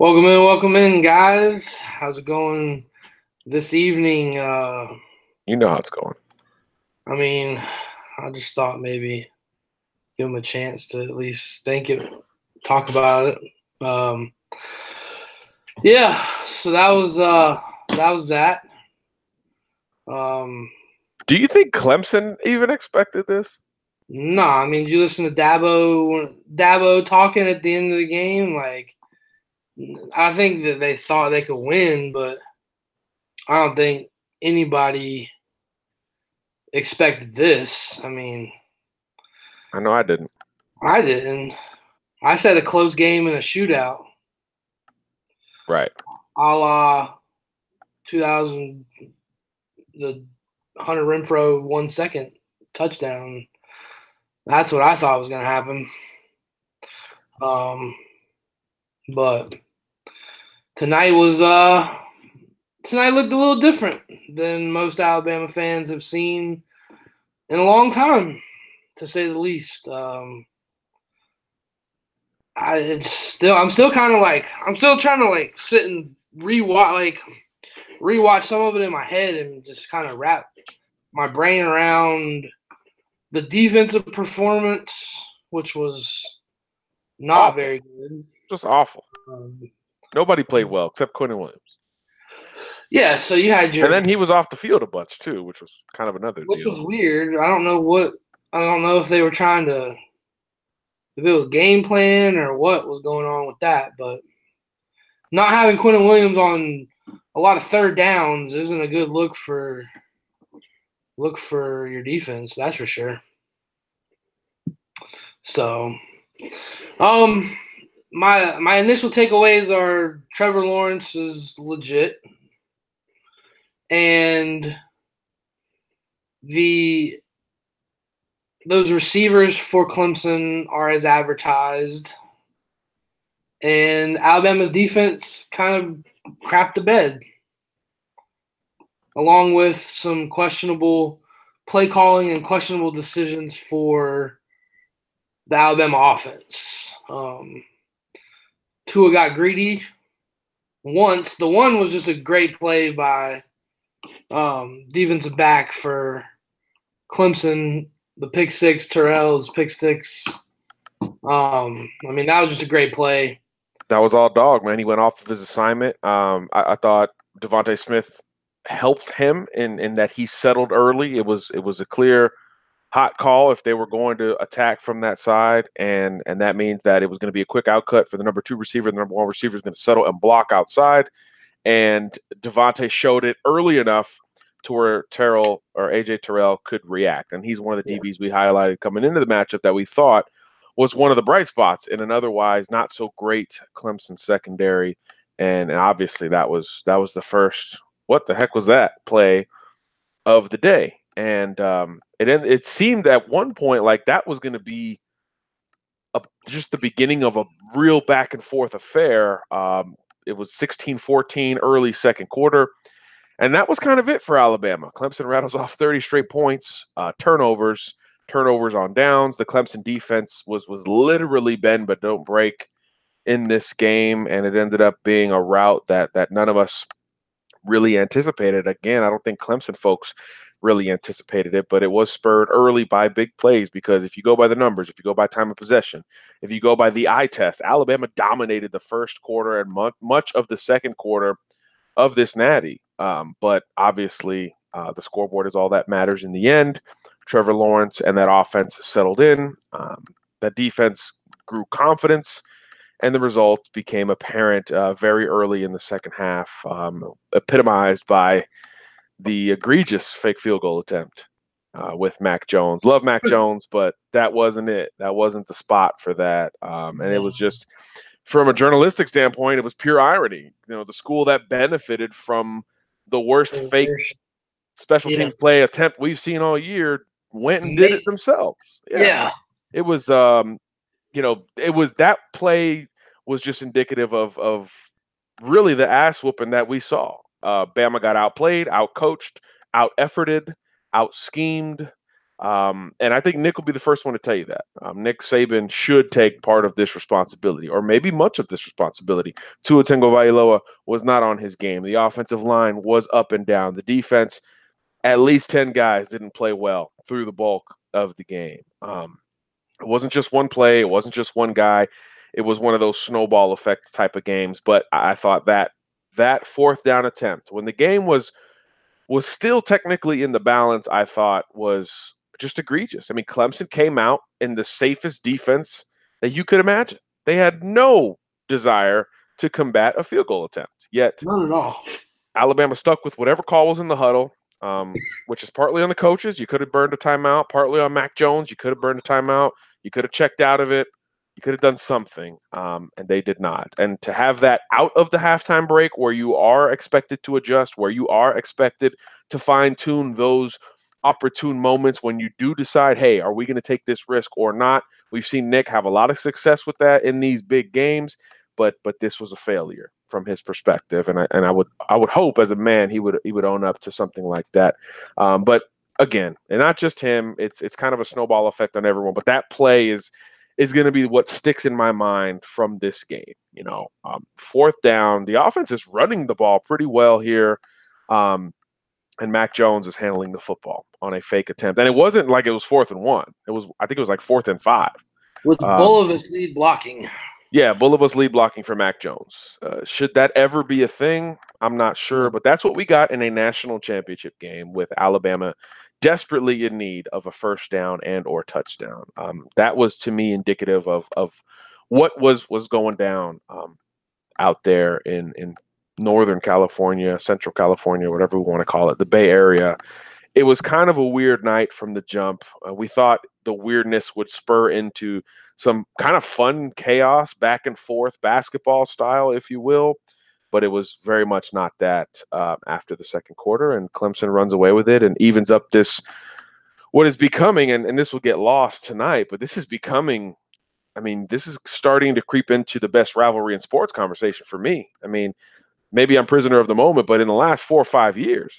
Welcome in, guys. How's it going this evening? You know how it's going. I mean, I just thought maybe give them a chance to at least think it, talk about it. Yeah, so that was that. Um, Do you think Clemson even expected this? no, I mean, did you listen to Dabo talking at the end of the game? Like, I think that they thought they could win, but I don't think anybody expected this. I mean, I know I didn't. I didn't. I said a close game and a shootout, Right. a la 2000, the Hunter Renfro 1 second touchdown. That's what I thought was going to happen. Um, but tonight tonight looked a little different than most Alabama fans have seen in a long time, to say the least. I'm still kind of like I'm still trying to like sit and rewatch some of it in my head and just kind of wrap my brain around the defensive performance, which was not Awful. very good. Just awful. Um, Nobody played well except Quentin Williams. yeah, so you had And your, then he was off the field a bunch too, which was kind of another which deal. was weird. I don't know if they were trying to, if it was game plan or what was going on with that, but not having Quentin Williams on a lot of third downs isn't a good look for your defense. That's for sure. So, um, my initial takeaways are Trevor Lawrence is legit, and the those receivers for Clemson are as advertised, and Alabama's defense kind of crapped the bed, along with some questionable play calling and questionable decisions for the Alabama offense. Tua got greedy once. The one was just a great play by defensive back for Clemson. The pick six, Terrell's pick six. I mean, that was just a great play. That was all dog, man. He went off of his assignment. I thought Devontae Smith helped him in that he settled early. It was a clear hot call if they were going to attack from that side, and that means that it was going to be a quick outcut for the number two receiver. The number one receiver is going to settle and block outside, and Devontae showed it early enough to where Terrell or AJ Terrell could react, and he's one of the DBs we highlighted coming into the matchup that we thought was one of the bright spots in an otherwise not so great Clemson secondary, and obviously that was the first what the heck was that play of the day. And it seemed at one point like that was going to be just the beginning of a real back and forth affair. It was 16-14 early second quarter, and that was kind of it for Alabama. Clemson rattles off 30 straight points, turnovers on downs. The Clemson defense was literally bend but don't break in this game, and it ended up being a rout that none of us really anticipated. Again, I don't think Clemson folks really anticipated it, but it was spurred early by big plays because if you go by the numbers, if you go by time of possession, if you go by the eye test, Alabama dominated the first quarter and much of the second quarter of this natty. But obviously, the scoreboard is all that matters in the end. Trevor Lawrence and that offense settled in. That defense grew confidence, and the result became apparent very early in the second half, epitomized by the egregious fake field goal attempt with Mac Jones. Love Mac Jones, but that wasn't it. That wasn't the spot for that. And it was just, from a journalistic standpoint, it was pure irony. You know, the school that benefited from the worst fake special teams play attempt we've seen all year went and did it themselves. Yeah. It was, it was that play was just indicative of really the ass whooping that we saw. Bama got outplayed, outcoached, out-efforted, out-schemed. And I think Nick will be the first one to tell you that. Nick Saban should take part of this responsibility, or maybe much of this responsibility. Tua Tagovailoa was not on his game. The offensive line was up and down. The defense, at least 10 guys didn't play well through the bulk of the game. It wasn't just one play. It wasn't just one guy. It was one of those snowball effect type of games. But I thought that fourth down attempt, when the game was still technically in the balance, I thought was just egregious. I mean, Clemson came out in the safest defense that you could imagine. They had no desire to combat a field goal attempt. Yet Not at all. Alabama stuck with whatever call was in the huddle, which is partly on the coaches. You could have burned a timeout. Partly on Mac Jones. You could have burned a timeout. You could have checked out of it. You could have done something, and they did not. And to have that out of the halftime break where you are expected to adjust, where you are expected to fine-tune those opportune moments when you do decide, hey, are we going to take this risk or not? We've seen Nick have a lot of success with that in these big games, but this was a failure from his perspective, and I would hope as a man he would own up to something like that. But again, and not just him, it's kind of a snowball effect on everyone. But that play is going to be what sticks in my mind from this game. Fourth down, the offense is running the ball pretty well here, and Mac Jones is handling the football on a fake attempt. And it wasn't like it was 4th and 1. I think it was like 4th and 5. With Bulovas lead blocking. Yeah, Bulovas lead blocking for Mac Jones. Should that ever be a thing? I'm not sure, but that's what we got in a national championship game with Alabama desperately in need of a first down and or touchdown. That was, to me, indicative of what was going down out there in Northern California, Central California, whatever we want to call it, the Bay Area. It was kind of a weird night from the jump. We thought the weirdness would spur into some kind of fun chaos, back and forth, basketball style, if you will. But it was very much not that after the second quarter, and Clemson runs away with it and evens up this, what is becoming, and this will get lost tonight, but this is becoming, this is starting to creep into the best rivalry in sports conversation for me. Maybe I'm prisoner of the moment, but in the last 4 or 5 years,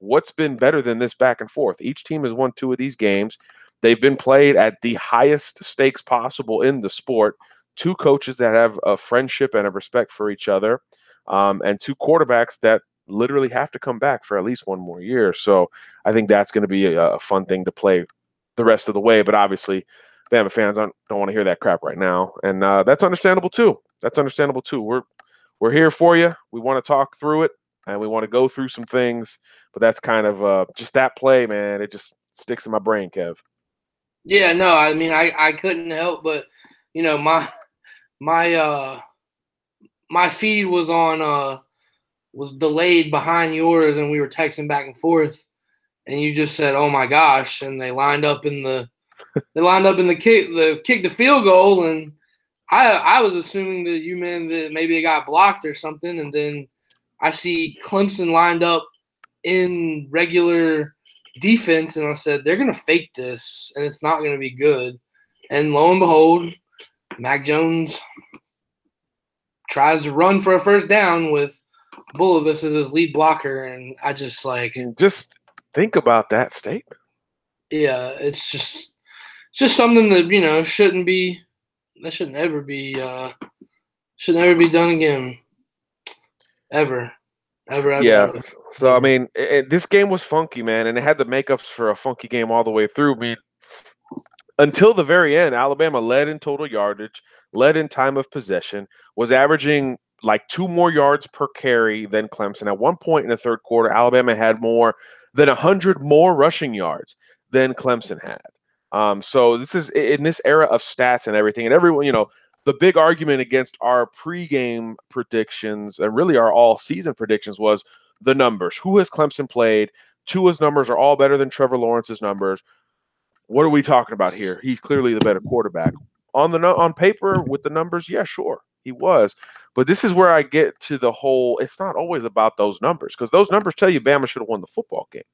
what's been better than this back and forth? Each team has won 2 of these games. They've been played at the highest stakes possible in the sport. 2 coaches that have a friendship and a respect for each other, and 2 quarterbacks that literally have to come back for at least 1 more year. So I think that's going to be a fun thing to play the rest of the way. But obviously, Bama fans don't want to hear that crap right now, and that's understandable too. We're here for you. We want to talk through it, and we want to go through some things. But that's kind of just that play, man. It just sticks in my brain, Kev. Yeah, no, I couldn't help but, my feed was on was delayed behind yours, and we were texting back and forth, and you just said, "Oh my gosh!" and they lined up in the kick the field goal, and I was assuming that you meant that maybe it got blocked or something, and then I see Clemson lined up in regular defense, and I said, they're going to fake this, and it's not going to be good. And lo and behold, Mac Jones tries to run for a first down with Bulovas as his lead blocker, and I just just think about that statement. Yeah, it's just something that shouldn't be. That should never be done again. Ever. Yeah. Ever. So this game was funky, man, and it had the makeups for a funky game all the way through. Until the very end, Alabama led in total yardage, led in time of possession, was averaging like 2 more yards per carry than Clemson. At one point in the third quarter, Alabama had more than 100 more rushing yards than Clemson had. So this is in this era of stats and everything, and everyone, the big argument against our pregame predictions and really our all-season predictions was the numbers. Who has Clemson played? Tua's numbers are all better than Trevor Lawrence's numbers. What are we talking about here? He's clearly the better quarterback. On paper, with the numbers, yeah, sure, he was. But this is where I get to the whole, it's not always about those numbers, because those numbers tell you Bama should have won the football game.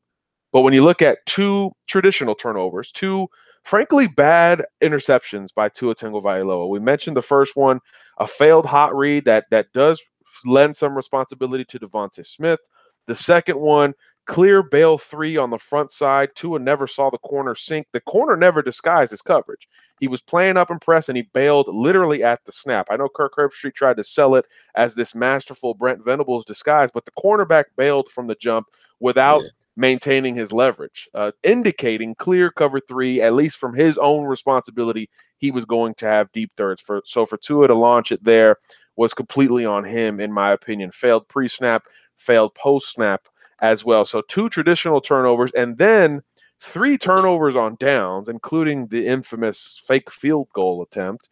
But when you look at 2 traditional turnovers, 2 frankly bad interceptions by Tua Tagovailoa. We mentioned the first one, a failed hot read that does lend some responsibility to Devontae Smith. The second one, clear bail 3 on the front side. Tua never saw the corner sink. The corner never disguised his coverage. He was playing up and press, and he bailed literally at the snap. I know Kirk Herbstreit tried to sell it as this masterful Brent Venables disguise, but the cornerback bailed from the jump without maintaining his leverage, indicating clear cover 3, at least from his own responsibility. He was going to have deep thirds. So for Tua to launch it there was completely on him, in my opinion. Failed pre-snap, failed post-snap as well. So 2 traditional turnovers, and then 3 turnovers on downs, including the infamous fake field goal attempt.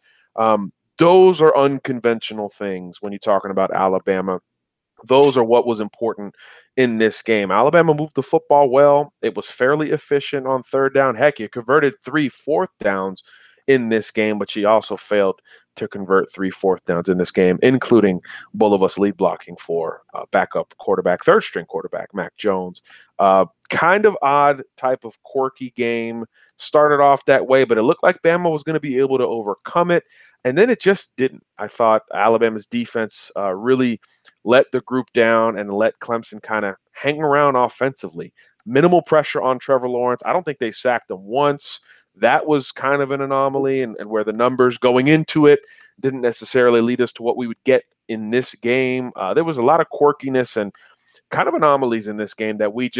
Those are unconventional things when you're talking about Alabama. Those are what was important in this game. Alabama moved the football well. It was fairly efficient on third down. Heck, you converted 3 fourth downs in this game, but she also failed to convert 3 fourth downs in this game, including Bulovas lead blocking for backup quarterback, third string quarterback, Mac Jones. Kind of odd type of quirky game. Started off that way, but it looked like Bama was going to be able to overcome it. And then it just didn't. I thought Alabama's defense really let the group down and let Clemson kind of hang around offensively. Minimal pressure on Trevor Lawrence. I don't think they sacked him once. That was kind of an anomaly, and where the numbers going into it didn't necessarily lead us to what we would get in this game. There was a lot of quirkiness and kind of anomalies in this game that we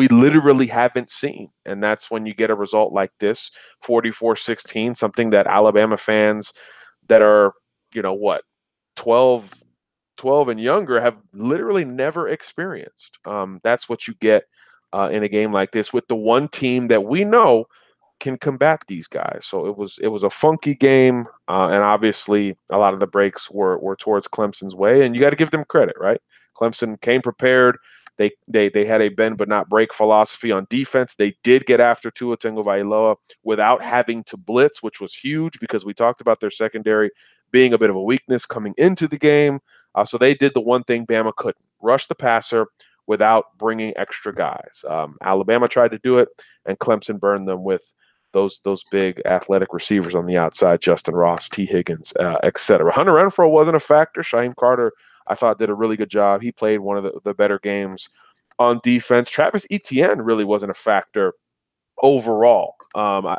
literally haven't seen. And that's when you get a result like this, 44-16, something that Alabama fans that are, 12 and younger have literally never experienced. That's what you get in a game like this with the one team that we know can combat these guys. So it was a funky game, and obviously a lot of the breaks were towards Clemson's way, and you got to give them credit, right? Clemson came prepared. They had a bend but not break philosophy on defense. They did get after Tua Tagovailoa without having to blitz, which was huge because we talked about their secondary being a bit of a weakness coming into the game. So they did the one thing Bama couldn't: rush the passer without bringing extra guys. Alabama tried to do it, and Clemson burned them with those big athletic receivers on the outside: Justin Ross, T. Higgins, etc. Hunter Renfrow wasn't a factor. Shaheem Carter, I thought, did a really good job. He played one of the better games on defense. Travis Etienne really wasn't a factor overall.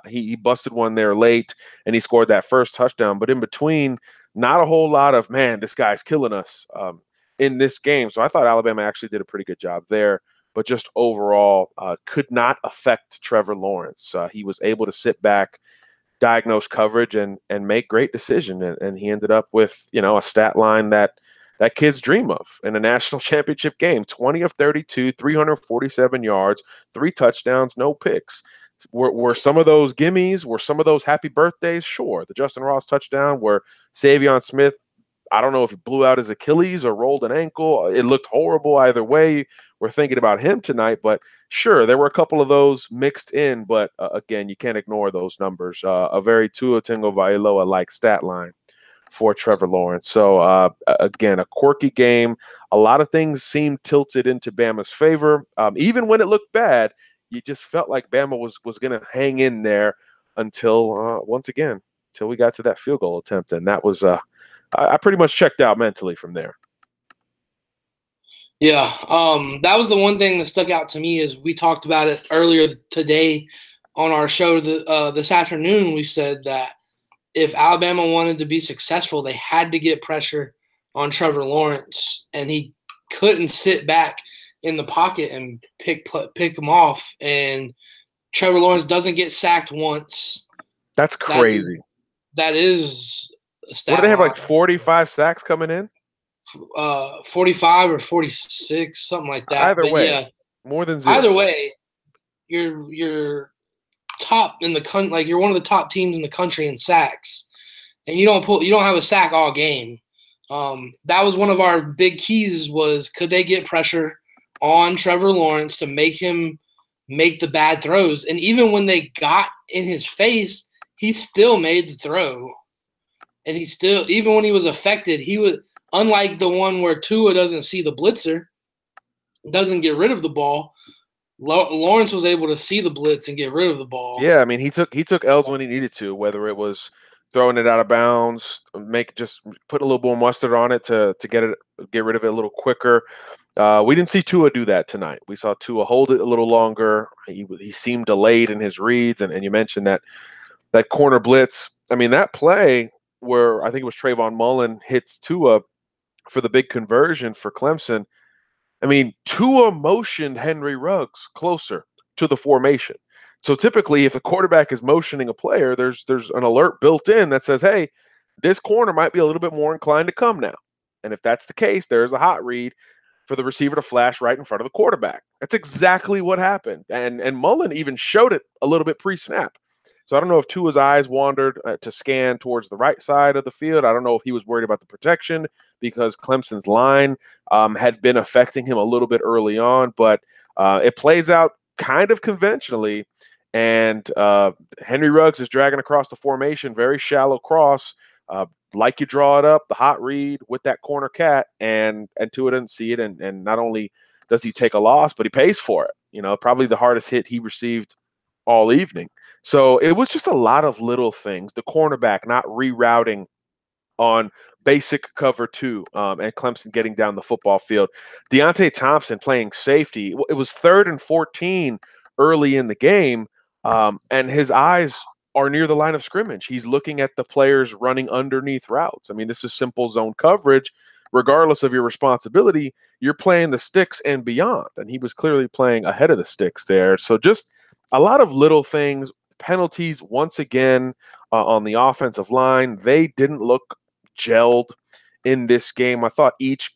He busted one there late, and he scored that first touchdown. But in between, not a whole lot of, man, this guy's killing us in this game. So I thought Alabama actually did a pretty good job there. But just overall, could not affect Trevor Lawrence. He was able to sit back, diagnose coverage, and make great decisions. And he ended up with, a stat line that kids dream of in a national championship game: 20 of 32, 347 yards, 3 touchdowns, no picks. Were some of those gimmies? Were some of those happy birthdays? Sure. The Justin Ross touchdown where Savion Smith, I don't know if he blew out his Achilles or rolled an ankle. It looked horrible either way. We're thinking about him tonight, but sure, there were a couple of those mixed in. But again, you can't ignore those numbers. A very Tua Tagovailoa-like stat line for Trevor Lawrence. So again, a quirky game. A lot of things seemed tilted into Bama's favor. Even when it looked bad, you just felt like Bama was going to hang in there until we got to that field goal attempt, and that was I pretty much checked out mentally from there. Yeah, that was the one thing that stuck out to me. Is we talked about it earlier today on our show this afternoon. We said that if Alabama wanted to be successful, they had to get pressure on Trevor Lawrence, and he couldn't sit back in the pocket and pick him off. And Trevor Lawrence doesn't get sacked once. That's crazy. That is a stat. What do they have, like 45 sacks coming in? 45 or 46, something like that. Either way, yeah, more than 0. Either way, you're top in the country. Like, you're one of the top teams in the country in sacks, and you don't have a sack all game. That was one of our big keys: was could they get pressure on Trevor Lawrence to make him make the bad throws? And even when they got in his face, he still made the throw. And even when he was affected, he was, unlike the one where Tua doesn't see the blitzer, doesn't get rid of the ball, Lawrence was able to see the blitz and get rid of the ball. Yeah, I mean, he took L's when he needed to, whether it was throwing it out of bounds, put a little more mustard on it to get rid of it a little quicker. We didn't see Tua do that tonight. We saw Tua hold it a little longer. He seemed delayed in his reads, and you mentioned that corner blitz. I mean, that play where I think it was Trayvon Mullen hits Tua for the big conversion for Clemson. I mean, Tua motioned Henry Ruggs closer to the formation. So typically, if the quarterback is motioning a player, there's an alert built in that says, "Hey, this corner might be a little bit more inclined to come now." And if that's the case, there's a hot read for the receiver to flash right in front of the quarterback. That's exactly what happened. And Mullen even showed it a little bit pre-snap. So I don't know if Tua's eyes wandered to scan towards the right side of the field. I don't know if he was worried about the protection because Clemson's line had been affecting him a little bit early on, but it plays out kind of conventionally. And Henry Ruggs is dragging across the formation, very shallow cross, like you draw it up, the hot read with that corner cat, and Tua doesn't see it. And not only does he take a loss, but he pays for it. You know, probably the hardest hit he received all evening. So it was just a lot of little things. The cornerback not rerouting on basic cover two, and Clemson getting down the football field. Deontay Thompson playing safety. It was 3rd and 14 early in the game, and his eyes are near the line of scrimmage. He's looking at the players running underneath routes. I mean, this is simple zone coverage. Regardless of your responsibility, you're playing the sticks and beyond. And he was clearly playing ahead of the sticks there. So just a lot of little things. Penalties once again on the offensive line. They didn't look gelled in this game. I thought each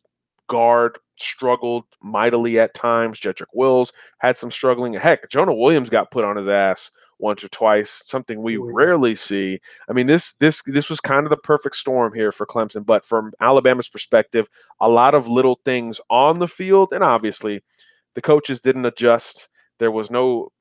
guard struggled mightily at times. Jedrick Wills had some struggling. Heck, Jonah Williams got put on his ass once or twice, something we rarely see. I mean, this was kind of the perfect storm here for Clemson, but from Alabama's perspective, a lot of little things on the field, and obviously the coaches didn't adjust. There was no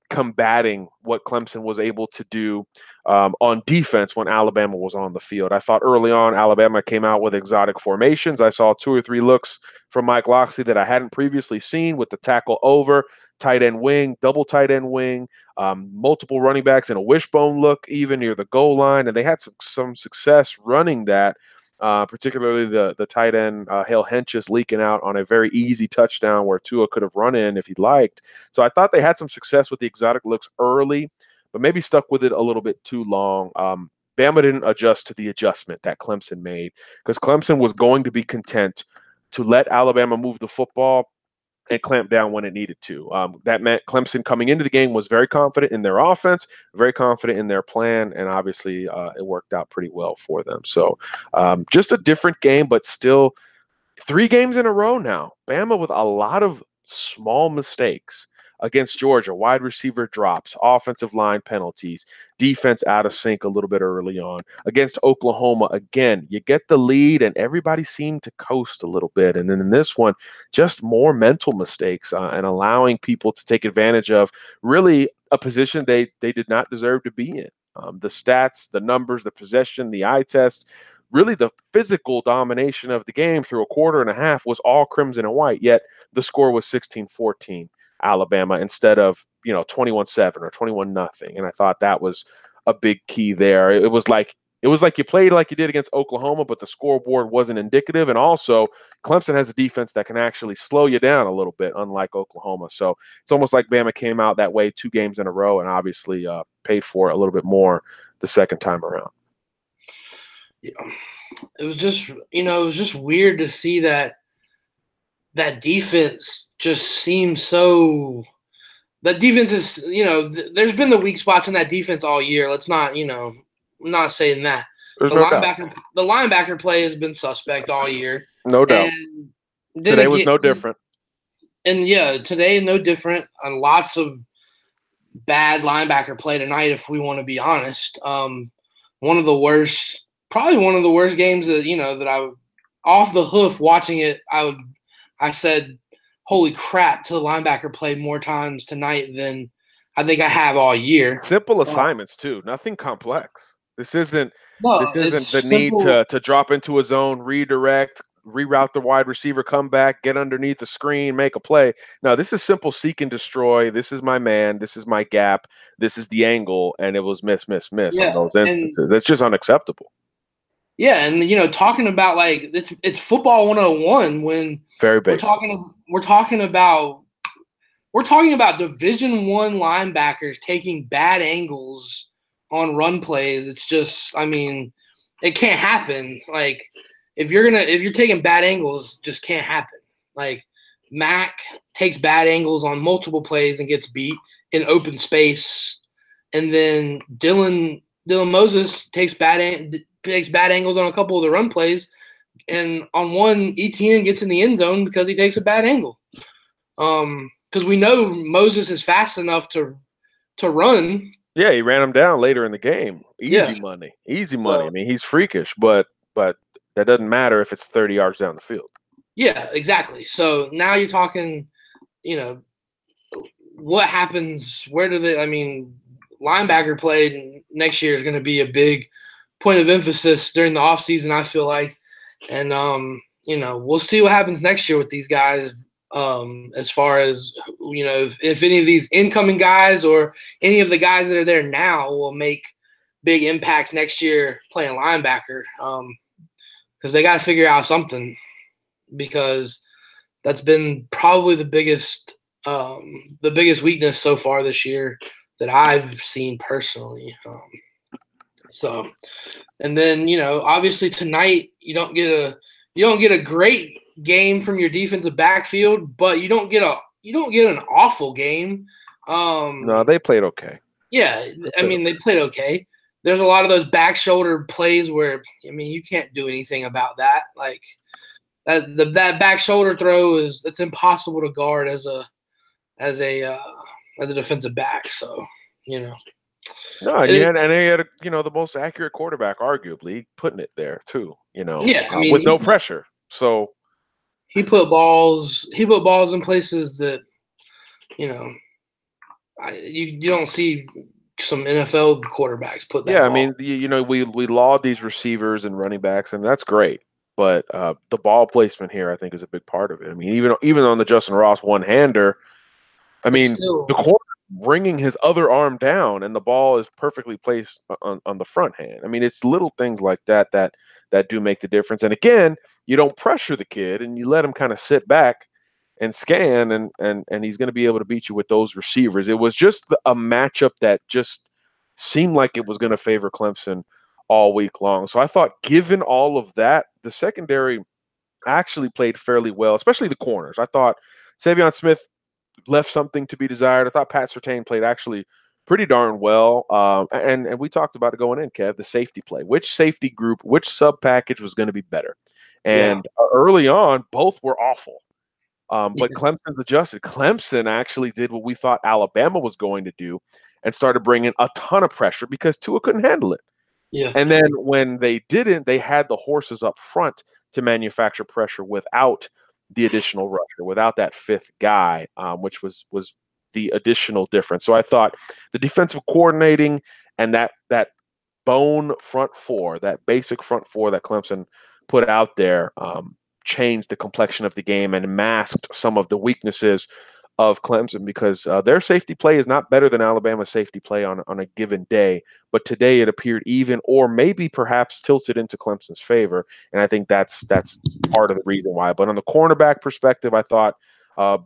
combating what Clemson was able to do on defense when Alabama was on the field. I thought early on Alabama came out with exotic formations. I saw 2 or 3 looks from Mike Locksley that I hadn't previously seen with the tackle over, tight end wing, double tight end wing, multiple running backs in a wishbone look even near the goal line, and they had some success running that. Particularly the tight end Hale Henches leaking out on a very easy touchdown where Tua could have run in if he liked. So I thought they had some success with the exotic looks early, but maybe stuck with it a little bit too long. Bama didn't adjust to the adjustment that Clemson made because Clemson was going to be content to let Alabama move the football and clamp down when it needed to. That meant Clemson coming into the game was very confident in their offense, very confident in their plan, and obviously it worked out pretty well for them. So just a different game, but still 3 games in a row now. Bama with a lot of small mistakes against Georgia, wide receiver drops, offensive line penalties, defense out of sync a little bit early on. Against Oklahoma, again, you get the lead and everybody seemed to coast a little bit. And then in this one, just more mental mistakes and allowing people to take advantage of really a position they did not deserve to be in. The stats, the numbers, the possession, the eye test, really the physical domination of the game through a quarter and a half was all crimson and white, yet the score was 16-14. Alabama instead of 21-7 or 21-0, and I thought that was a big key there. It was like you played like you did against Oklahoma, but the scoreboard wasn't indicative. And also, Clemson has a defense that can actually slow you down a little bit, unlike Oklahoma. So it's almost like Bama came out that way 2 games in a row, and obviously paid for it a little bit more the second time around. Yeah, it was just weird to see that defense just seems so – that defense is, there's been the weak spots in that defense all year. Let's not, I'm not saying that. The linebacker play has been suspect all year. No doubt. Today was no different. And, yeah, today no different. And lots of bad linebacker play tonight, if we want to be honest. Probably one of the worst games that, that I – off the hoof watching it, I said – holy crap, to the linebacker play more times tonight than I think I have all year. Simple assignments too, nothing complex. This isn't the need to drop into a zone, redirect, reroute the wide receiver, come back, get underneath the screen, make a play. No, this is simple seek and destroy. This is my man. This is my gap. This is the angle, and it was miss on those instances. That's just unacceptable. Yeah, and talking about like it's football 101 when Very we're basic. talking we're talking about we're talking about Division One linebackers taking bad angles on run plays. It's just, I mean, it can't happen. Like if you're taking bad angles, just can't happen. Like Mac takes bad angles on multiple plays and gets beat in open space, and then Dylan Moses takes bad angles on a couple of the run plays, and on one ETN gets in the end zone because he takes a bad angle. Because we know Moses is fast enough to run. Yeah, he ran him down later in the game. Yeah. Easy money. Easy money. I So mean, he's freakish, but that doesn't matter if it's 30 yards down the field. yeah, exactly. So now you're talking, you know, what happens? Where do they? I mean, linebacker play next year is going to be a big point of emphasis during the offseason, I feel like, and we'll see what happens next year with these guys. As far as if any of these incoming guys or any of the guys that are there now will make big impacts next year playing linebacker, because they got to figure out something, because that's been probably the biggest weakness so far this year that I've seen personally. So, and then obviously tonight you don't get a great game from your defensive backfield, but you don't get an awful game. No, they played okay. Yeah, I mean they played okay. There's a lot of those back shoulder plays where you can't do anything about that. Like that back shoulder throw it's impossible to guard as a defensive back. So No, and he had the most accurate quarterback, arguably, putting it there too. Yeah, with no pressure. So he put balls in places that you don't see some NFL quarterbacks put that. Yeah, I ball. mean, we laud these receivers and running backs, and that's great. But the ball placement here, I think, is a big part of it. I mean, even on the Justin Ross one-hander, I mean, the corner bringing his other arm down, and the ball is perfectly placed on the front hand. I mean, it's little things like that do make the difference. And again, you don't pressure the kid, and you let him kind of sit back and scan, and he's going to be able to beat you with those receivers. It was just a matchup that just seemed like it was going to favor Clemson all week long. So I thought, given all of that, the secondary actually played fairly well, especially the corners. I thought Savion Smith left something to be desired. I thought Pat Surtain played actually pretty darn well. And we talked about it going in, Kev, the safety play. Which safety group, which sub package was going to be better? And early on, both were awful. But Clemson's adjusted. Clemson actually did what we thought Alabama was going to do and started bringing a ton of pressure because Tua couldn't handle it. Yeah. And then when they didn't, they had the horses up front to manufacture pressure without the additional rusher, without that fifth guy, which was the additional difference. So I thought the defensive coordinating and that bone front four, that basic front four that Clemson put out there, changed the complexion of the game and masked some of the weaknesses of Clemson, because their safety play is not better than Alabama's safety play on a given day. But today it appeared even, or maybe perhaps tilted into Clemson's favor. And I think that's part of the reason why. But on the cornerback perspective, I thought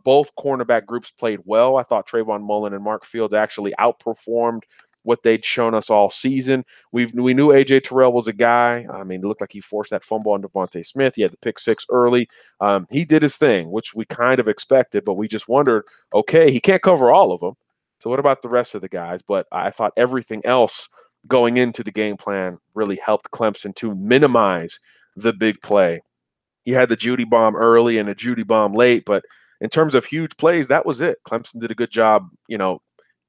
both cornerback groups played well. I thought Trayvon Mullen and Mark Fields actually outperformed what they'd shown us all season. We knew A.J. Terrell was a guy. I mean, it looked like he forced that fumble on Devontae Smith. He had the pick six early. He did his thing, which we kind of expected, but we just wondered, okay, he can't cover all of them. So what about the rest of the guys? But I thought everything else going into the game plan really helped Clemson to minimize the big play. He had the Judy bomb early and a Judy bomb late, but in terms of huge plays, that was it. Clemson did a good job,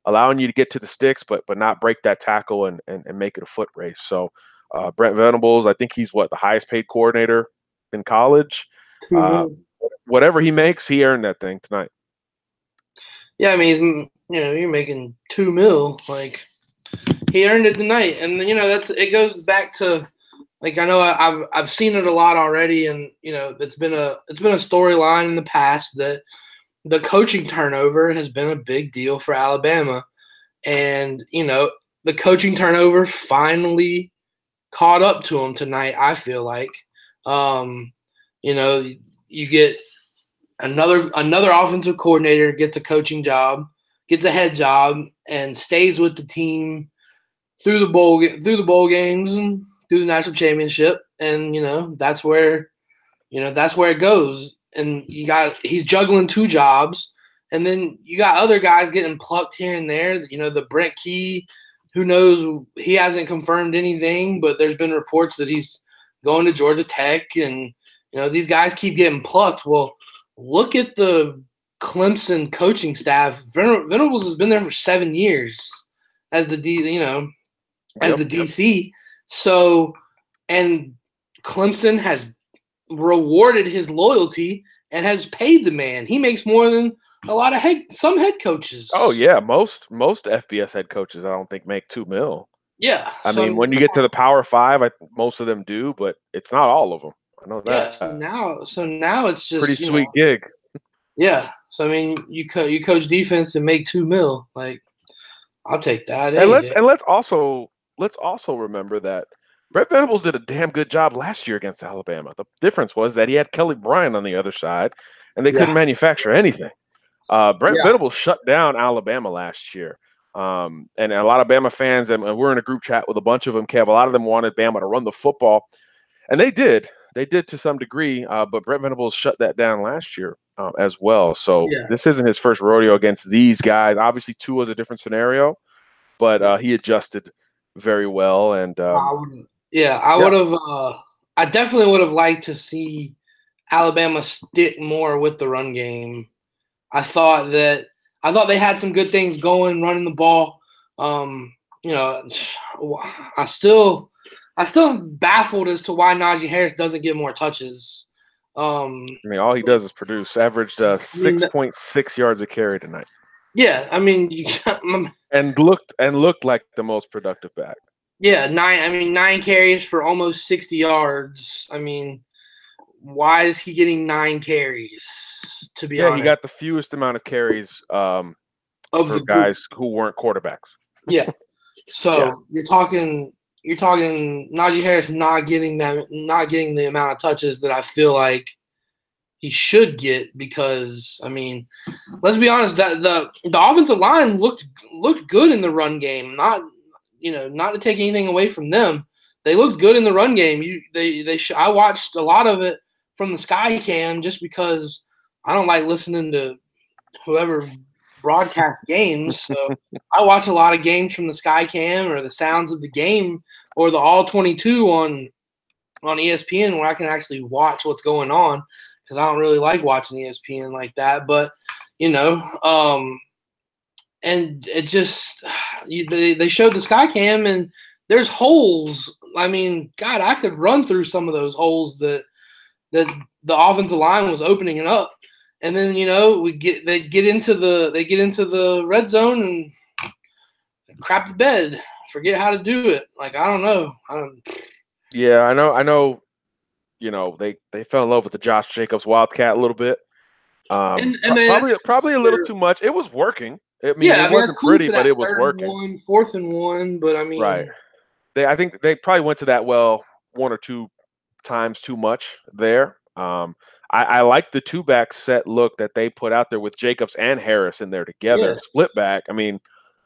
allowing you to get to the sticks, but not break that tackle and make it a foot race. So Brent Venables, I think he's the highest paid coordinator in college. Whatever he makes, he earned that thing tonight. Yeah, I mean, you're making $2 million. Like, he earned it tonight, and it goes back to, like, I know I've seen it a lot already, and it's been a storyline in the past that the coaching turnover has been a big deal for Alabama. And, the coaching turnover finally caught up to him tonight. I feel like, you know, you get another offensive coordinator gets a coaching job, gets a head job, and stays with the team through the bowl games and through the national championship, and that's where it goes. And he's juggling two jobs, and then you got other guys getting plucked here and there. The Brent Key, who knows? He hasn't confirmed anything, but there's been reports that he's going to Georgia Tech, and these guys keep getting plucked. Well, look at the Clemson coaching staff. Venables has been there for 7 years as the DC. So, and Clemson has rewarded his loyalty and has paid the man. He makes more than a lot of some head coaches. Oh yeah, most FBS head coaches I don't think make $2 million. Yeah, I mean, when you get to the Power Five, most of them do, but it's not all of them. I know that. Yeah. So now it's just pretty sweet gig. Yeah. So I mean, you coach defense and make $2 million. Like, I'll take that. And let's also remember that Brent Venables did a damn good job last year against Alabama. The difference was that he had Kelly Bryant on the other side, and they couldn't manufacture anything. Brent Venables shut down Alabama last year. And a lot of Bama fans, and we're in a group chat with a bunch of them, Kev, a lot of them wanted Bama to run the football. And they did. They did to some degree, but Brent Venables shut that down last year as well. So this isn't his first rodeo against these guys. Obviously, Tua was a different scenario, but he adjusted very well. And I definitely would have liked to see Alabama stick more with the run game. I thought they had some good things going, running the ball. I still am baffled as to why Najee Harris doesn't get more touches. I mean, all he does is produce. Averaged 6.6 yards a carry tonight. Yeah, I mean, and looked like the most productive back. Yeah, 9 carries for almost 60 yards. I mean, why is he getting 9 carries? To be honest, he got the fewest amount of carries for guys who weren't quarterbacks. Yeah, so you're talking Najee Harris not getting the amount of touches that I feel like he should get, because I mean, let's be honest, that the offensive line looked good in the run game. Not to take anything away from them, they looked good in the run game. I watched a lot of it from the Sky Cam just because I don't like listening to whoever broadcasts games. So I watch a lot of games from the Sky Cam or the sounds of the game or the All 22 on ESPN, where I can actually watch what's going on, because I don't really like watching ESPN like that. But and it just they showed the Sky Cam, and there's holes. I mean, God, I could run through some of those holes that the offensive line was opening up. And then they get into the red zone and crap the bed, forget how to do it. Like, I don't know. Yeah, I know. They fell in love with the Josh Jacobs Wildcat a little bit. Probably a little too much. It was working. I mean, it wasn't cool pretty, but it was working. 4th and 1, but I mean, right. I think they probably went to that well 1 or 2 times too much there. I like the 2-back set look that they put out there with Jacobs and Harris in there together, split back. I mean,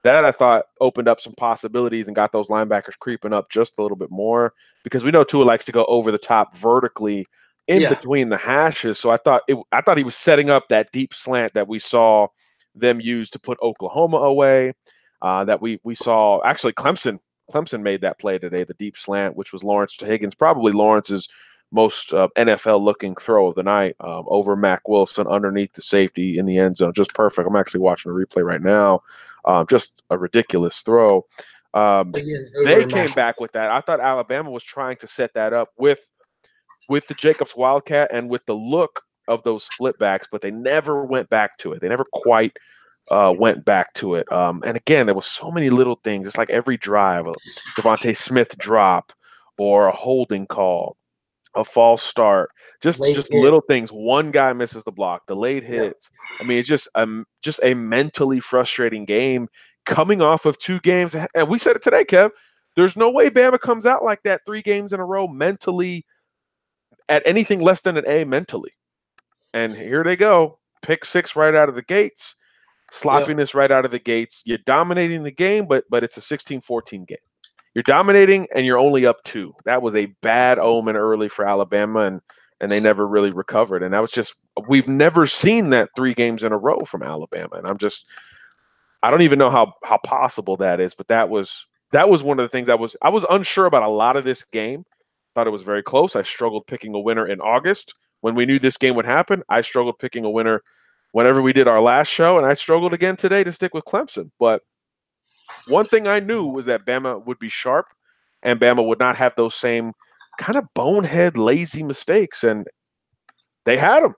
that I thought opened up some possibilities and got those linebackers creeping up just a little bit more, because we know Tua likes to go over the top vertically in between the hashes. So I thought he was setting up that deep slant that we saw them use to put Oklahoma away. That we saw actually Clemson made that play today, the deep slant, which was Lawrence to Higgins, probably Lawrence's most NFL-looking throw of the night, over Mac Wilson underneath the safety in the end zone. Just perfect. I'm actually watching the replay right now. Just a ridiculous throw. They came back with that. I thought Alabama was trying to set that up with the Jacobs Wildcat and with the look of those split backs, but they never went back to it. They never quite went back to it. And again, there was so many little things. It's like every drive, a Devontae Smith drop or a holding call, a false start, just little things. One guy misses the block, the late hits. I mean, it's just a mentally frustrating game coming off of 2 games. And we said it today, Kev. There's no way Bama comes out like that 3 games in a row mentally at anything less than an A mentally. And here they go. Pick 6 right out of the gates. Yep. Sloppiness right out of the gates. You're dominating the game, but it's a 16-14 game. You're dominating and you're only up 2. That was a bad omen early for Alabama, and they never really recovered. And that was just we've never seen that 3 games in a row from Alabama. And I don't even know how possible that is, but that was one of the things I was unsure about a lot of this game. Thought it was very close. I struggled picking a winner in August when we knew this game would happen. I struggled picking a winner whenever we did our last show, and I struggled again today to stick with Clemson. But one thing I knew was that Bama would be sharp, and Bama would not have those same kind of bonehead, lazy mistakes, and they had them.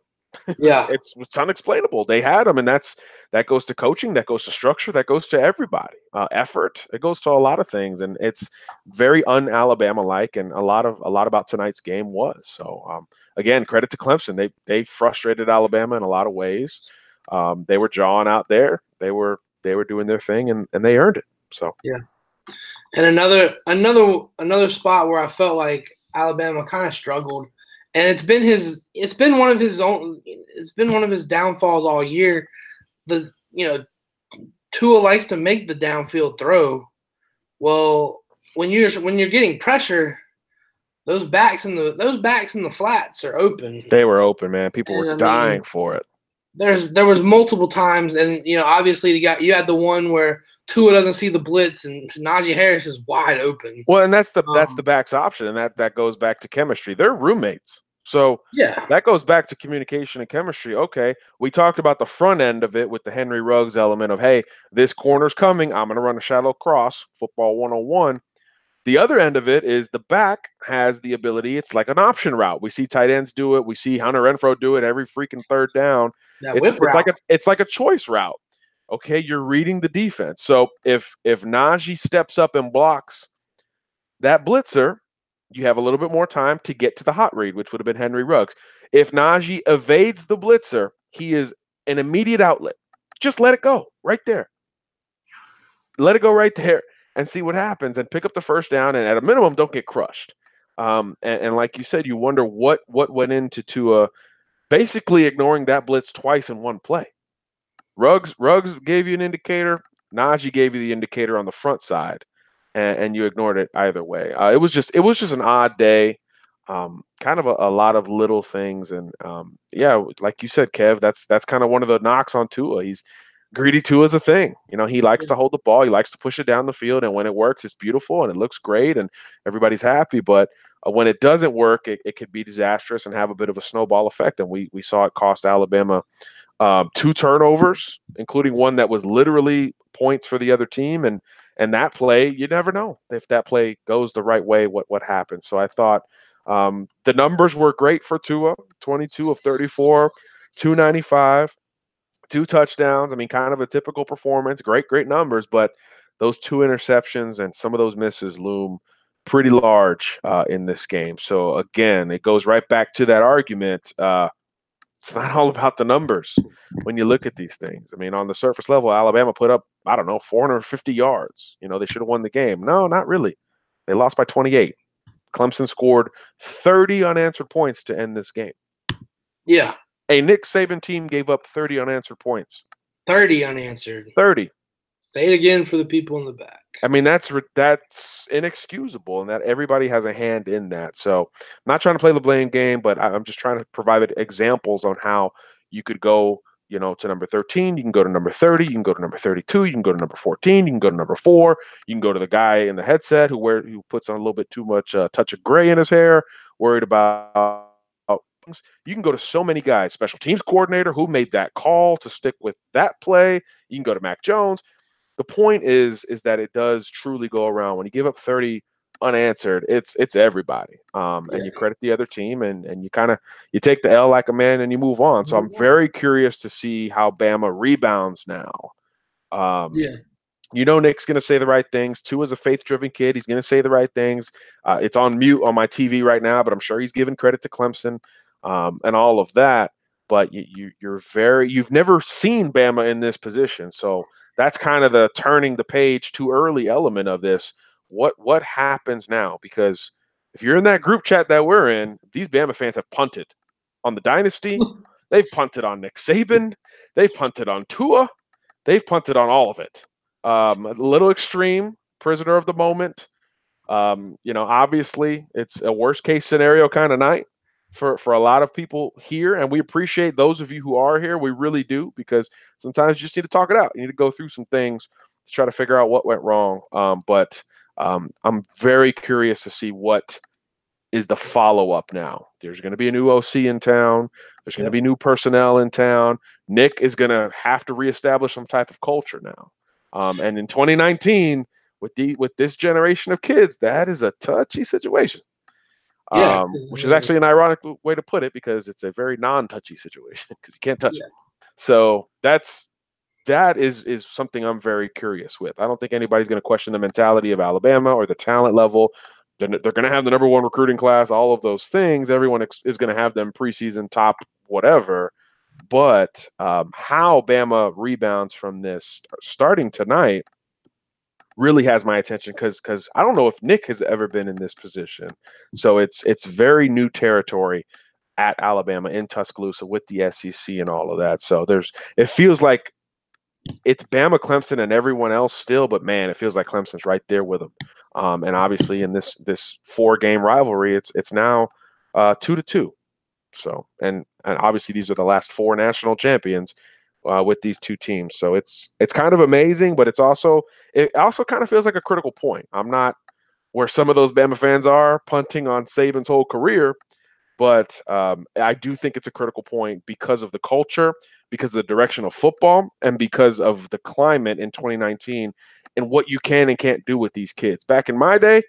Yeah. It's unexplainable. They had them, and that goes to coaching, that goes to structure, that goes to everybody. Effort. It goes to a lot of things, and it's very un-Alabama like. And a lot about tonight's game was. So again, credit to Clemson. They frustrated Alabama in a lot of ways. They were jawing out there. They were doing their thing, and they earned it. So Yeah. And another spot where I felt like Alabama kind of struggled, and it's been one of his downfalls all year. Tua likes to make the downfield throw. Well, when you're getting pressure, those backs in the flats are open. They were open, man. People were dying for it. There was multiple times, and obviously you had the one where Tua doesn't see the blitz and Najee Harris is wide open. Well, and that's the back's option, and that goes back to chemistry. They're roommates. So yeah, that goes back to communication and chemistry. Okay, we talked about the front end of it with the Henry Ruggs element of, hey, this corner's coming. I'm going to run a shallow cross, football 101. The other end of it is the back has the ability. It's like an option route. We see tight ends do it. We see Hunter Renfrow do it every freaking third down. It's like a choice route. Okay, you're reading the defense. So if Najee steps up and blocks that blitzer, you have a little bit more time to get to the hot read, which would have been Henry Ruggs. If Najee evades the blitzer, he is an immediate outlet. Just let it go right there. Let it go right there and see what happens and pick up the first down. And at a minimum, don't get crushed. And like you said, you wonder what went into Tua basically ignoring that blitz twice in one play. Ruggs gave you an indicator. Najee gave you the indicator on the front side. And you ignored it either way. It was just an odd day, kind of a lot of little things, and yeah, like you said, Kev, that's kind of one of the knocks on Tua. He's greedy. Tua's a thing. He likes to hold the ball, he likes to push it down the field, and when it works, it's beautiful and it looks great, and everybody's happy. But when it doesn't work, it could be disastrous and have a bit of a snowball effect. And we saw it cost Alabama 2 turnovers, including one that was literally points for the other team, and that play, you never know if that play goes the right way, what happens. So I thought the numbers were great for Tua, 22 of 34, 295, 2 touchdowns. I mean, kind of a typical performance, great numbers, but those 2 interceptions and some of those misses loom pretty large in this game. So again, it goes right back to that argument. It's not all about the numbers when you look at these things. I mean, on the surface level, Alabama put up, 450 yards. They should have won the game. No, not really. They lost by 28. Clemson scored 30 unanswered points to end this game. Yeah. A Nick Saban team gave up 30 unanswered points. 30 unanswered. 30. Say it again for the people in the back. I mean, that's inexcusable, and that everybody has a hand in that. So I'm not trying to play the blame game, but I'm just trying to provide examples on how you could go, to number 13. You can go to number 30. You can go to number 32. You can go to number 14. You can go to number 4. You can go to the guy in the headset who puts on a little bit too much touch of gray in his hair, worried about things. You can go to so many guys. Special teams coordinator who made that call to stick with that play. You can go to Mac Jones. The point is that it does truly go around. When you give up 30 unanswered, it's everybody. And you credit the other team, and you take the L like a man and you move on. So I'm very curious to see how Bama rebounds now. Nick's going to say the right things. Tua's a faith-driven kid. He's going to say the right things. It's on mute on my TV right now, but I'm sure he's giving credit to Clemson and all of that. But you've never seen Bama in this position, so that's kind of the turning the page too early element of this, What happens now? Because if you're in that group chat that we're in, these Bama fans have punted on the dynasty. They've punted on Nick Saban. They've punted on Tua. They've punted on all of it. A little extreme, prisoner of the moment. Obviously, it's a worst case scenario kind of night for a lot of people here, and we appreciate those of you who are here. We really do, because sometimes you just need to talk it out. You need to go through some things to try to figure out what went wrong. But I'm very curious to see what is the follow-up now. There's going to be a new OC in town. There's going to be new personnel in town. Nick is going to have to reestablish some type of culture now. And in 2019, with this generation of kids, that is a touchy situation. Which is actually an ironic way to put it, because it's a very non-touchy situation because you can't touch it. So that is something I'm very curious with. I don't think anybody's going to question the mentality of Alabama or the talent level. They're going to have the number one recruiting class, all of those things. Everyone is going to have them preseason top whatever. But how Bama rebounds from this starting tonight really has my attention, because I don't know if Nick has ever been in this position. So it's very new territory at Alabama in Tuscaloosa with the SEC and all of that. So it feels like it's Bama, Clemson, and everyone else still, but man, it feels like Clemson's right there with them. And obviously in this 4-game rivalry, it's now 2-2. So and obviously these are the last 4 national champions with these two teams. So it's kind of amazing, but it also kind of feels like a critical point. I'm not where some of those Bama fans are punting on Saban's whole career, but I do think it's a critical point because of the culture, because of the direction of football, and because of the climate in 2019 and what you can and can't do with these kids. Back in my day,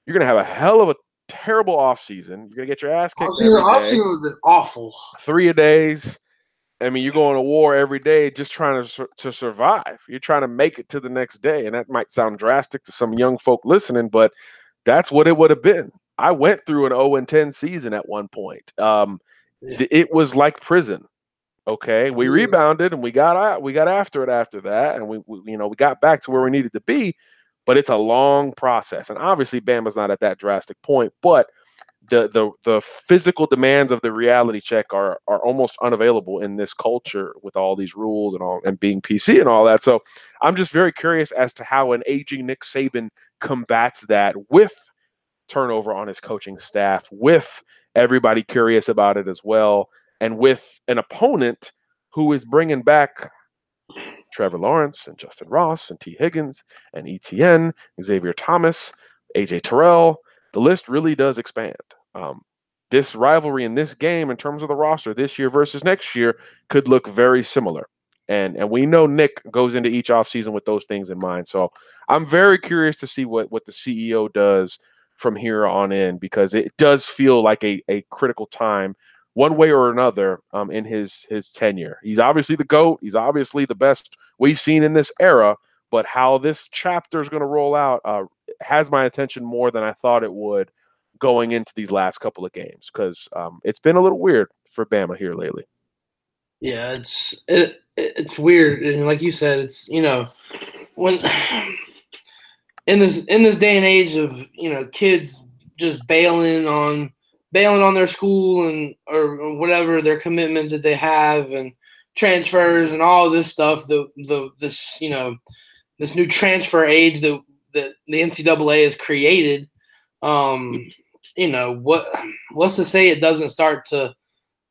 you're going to have a hell of a terrible offseason. You're going to get your ass kicked every day. Offseason would have been awful. 3-a-days. I mean, you're going to war every day just trying to survive. You're trying to make it to the next day. And that might sound drastic to some young folk listening, but that's what it would have been. I went through an 0-10 season at one point. It was like prison. Okay, we rebounded and we got after it after that, and we got back to where we needed to be. But it's a long process, and obviously Bama's not at that drastic point. But the physical demands of the reality check are almost unavailable in this culture with all these rules and being PC and all that. So I'm just very curious as to how an aging Nick Saban combats that with turnover on his coaching staff, with everybody curious about it as well, and with an opponent who is bringing back Trevor Lawrence and Justin Ross and T. Higgins and ETN, Xavier Thomas, AJ Terrell. The list really does expand. This rivalry in this game, in terms of the roster this year versus next year, could look very similar. And we know Nick goes into each offseason with those things in mind. So I'm very curious to see what the CEO does from here on in, because it does feel like a critical time one way or another in his tenure. He's obviously the GOAT. He's obviously the best we've seen in this era, but how this chapter is going to roll out has my attention more than I thought it would going into these last couple of games, because it's been a little weird for Bama here lately. Yeah, it's weird, and like you said, it's when in this day and age of kids just bailing on their school and or whatever their commitment that they have, and transfers and all this stuff, this new transfer age that the NCAA has created. What's to say it doesn't start to,